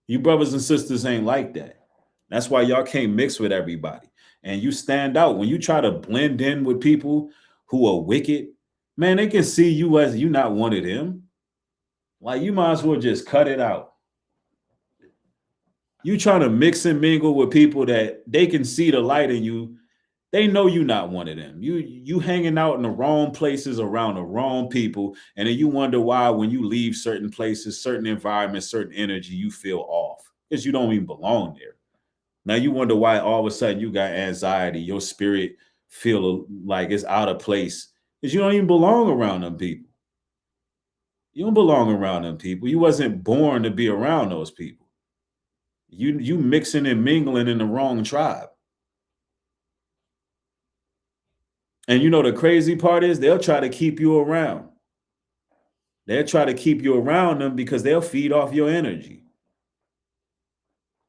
You brothers and sisters ain't like that. That's why y'all can't mix with everybody. And you stand out. When you try to blend in with people who are wicked, man, they can see you as you not one of them. Like, you might as well just cut it out. You trying to mix and mingle with people that they can see the light in you. They know you not one of them. You hanging out in the wrong places around the wrong people. And then you wonder why when you leave certain places, certain environments, certain energy, you feel off because you don't even belong there. Now you wonder why all of a sudden you got anxiety. Your spirit feel like it's out of place because you don't even belong around them people. You don't belong around them people. You wasn't born to be around those people. You mixing and mingling in the wrong tribe. And you know the crazy part is they'll try to keep you around. They'll try to keep you around them because they'll feed off your energy.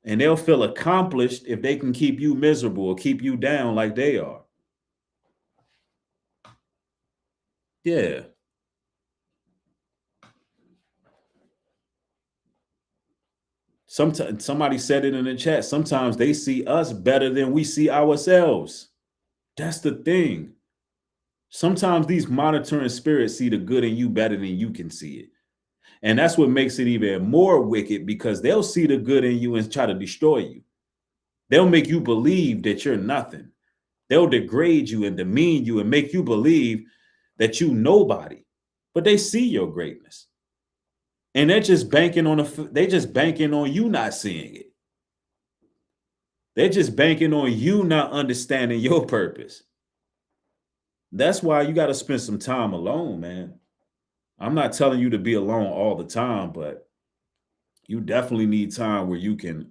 And they'll feel accomplished if they can keep you miserable or keep you down like they are. Yeah. Sometimes somebody said it in the chat. Sometimes they see us better than we see ourselves. That's the thing. Sometimes these monitoring spirits see the good in you better than you can see it. And that's what makes it even more wicked, because they'll see the good in you and try to destroy you. They'll make you believe that you're nothing. They'll degrade you and demean you and make you believe that you nobody. But they see your greatness. And they're just banking on you not seeing it. They're just banking on you not understanding your purpose. That's why you got to spend some time alone, man. I'm not telling you to be alone all the time, but you definitely need time where you can,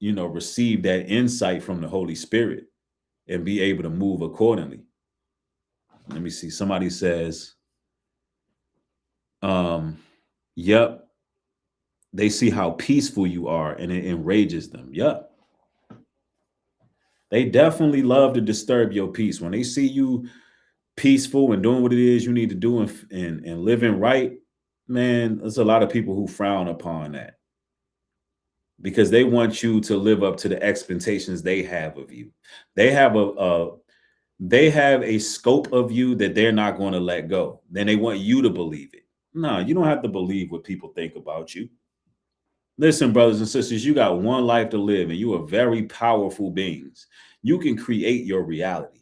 receive that insight from the Holy Spirit and be able to move accordingly. Let me see. Somebody says, yep, they see how peaceful you are and it enrages them. Yep. They definitely love to disturb your peace. When they see you peaceful and doing what it is you need to do and living right, man, there's a lot of people who frown upon that because they want you to live up to the expectations they have of you. They have a scope of you that they're not going to let go. Then they want you to believe it. No, you don't have to believe what people think about you. Listen, brothers and sisters, you got one life to live, and you are very powerful beings. You can create your reality.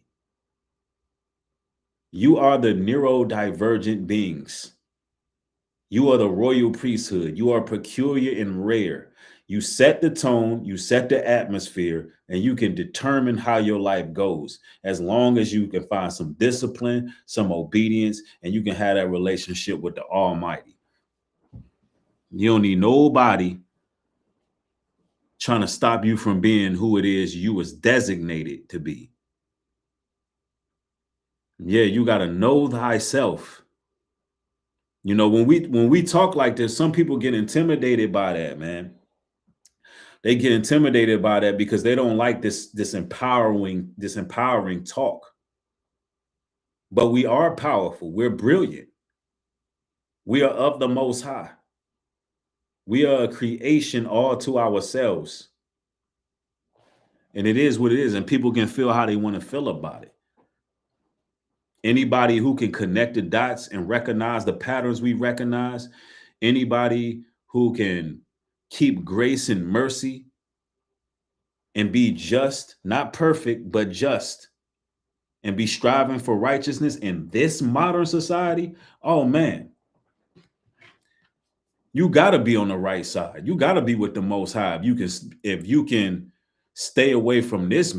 You are the neurodivergent beings. You are the royal priesthood. You are peculiar and rare. You set the tone, you set the atmosphere, and you can determine how your life goes as long as you can find some discipline, some obedience, and you can have that relationship with the Almighty. You don't need nobody trying to stop you from being who it is you was designated to be. Yeah, you got to know thyself. When we talk like this, some people get intimidated by that, man. They get intimidated by that because they don't like this empowering talk. But we are powerful. We're brilliant. We are of the Most High. We are a creation all to ourselves. And it is what it is. And people can feel how they want to feel about it. Anybody who can connect the dots and recognize the patterns we recognize, anybody who can keep grace and mercy and be just, not perfect, but just, and be striving for righteousness in this modern society, oh man, you got to be on the right side. You got to be with the Most High. If you can stay away from this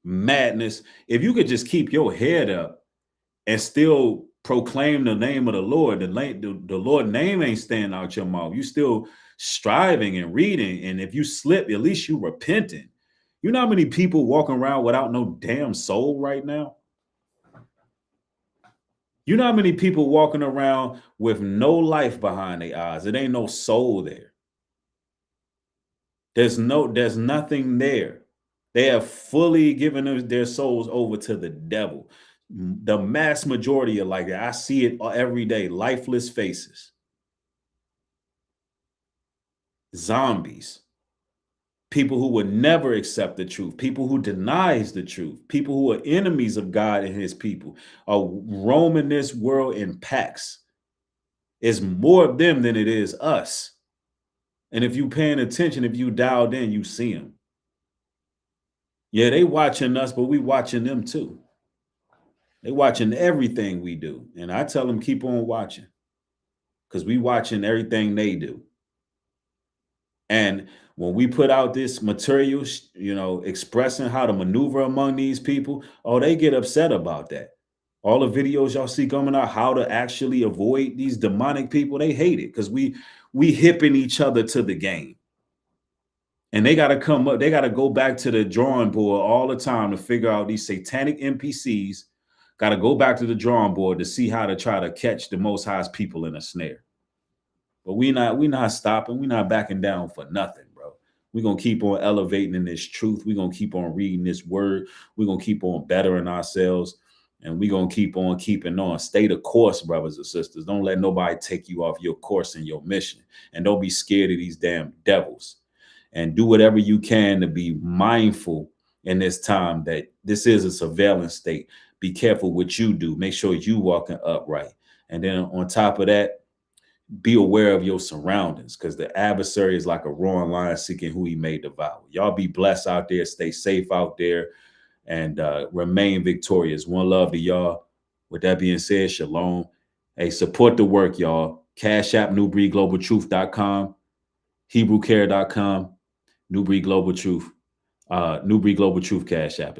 madness, if you could just keep your head up and still proclaim the name of the Lord, the Lord name ain't staying out your mouth. You still striving and reading. And if you slip, at least you repenting. You know how many people walking around without no damn soul right now? You know how many people walking around with no life behind their eyes? It ain't no soul there. There's nothing there. They have fully given their souls over to the devil. The mass majority are like that. I see it every day. Lifeless faces. Zombies. People who would never accept the truth, people who denies the truth, people who are enemies of God and his people are roaming this world in packs. It's more of them than it is us. And if you paying attention, if you dialed in, you see them. Yeah, they watching us, but we watching them too. They watching everything we do. And I tell them, keep on watching, because we watching everything they do. And when we put out this material, expressing how to maneuver among these people, they get upset about that. All the videos y'all see coming out, how to actually avoid these demonic people, they hate it because we hipping each other to the game. And they got to come up, they got to go back to the drawing board all the time to figure out these satanic NPCs, got to go back to the drawing board to see how to try to catch the Most High's people in a snare. But we not stopping. We're not backing down for nothing, bro. We're going to keep on elevating in this truth. We're going to keep on reading this word. We're going to keep on bettering ourselves. And we're going to keep on keeping on. Stay the course, brothers and sisters. Don't let nobody take you off your course and your mission. And don't be scared of these damn devils. And do whatever you can to be mindful in this time that this is a surveillance state. Be careful what you do. Make sure you walking upright. And then on top of that, be aware of your surroundings, because the adversary is like a roaring lion seeking who he may devour. Y'all be blessed out there. Stay safe out there, and remain victorious. One love to y'all. With that being said, shalom. Hey, support the work, y'all. Cashapp, NubreedGlobalTruth.com, HebrewCare.com, Nubreed Global Truth, Nubreed Global Truth Cash App.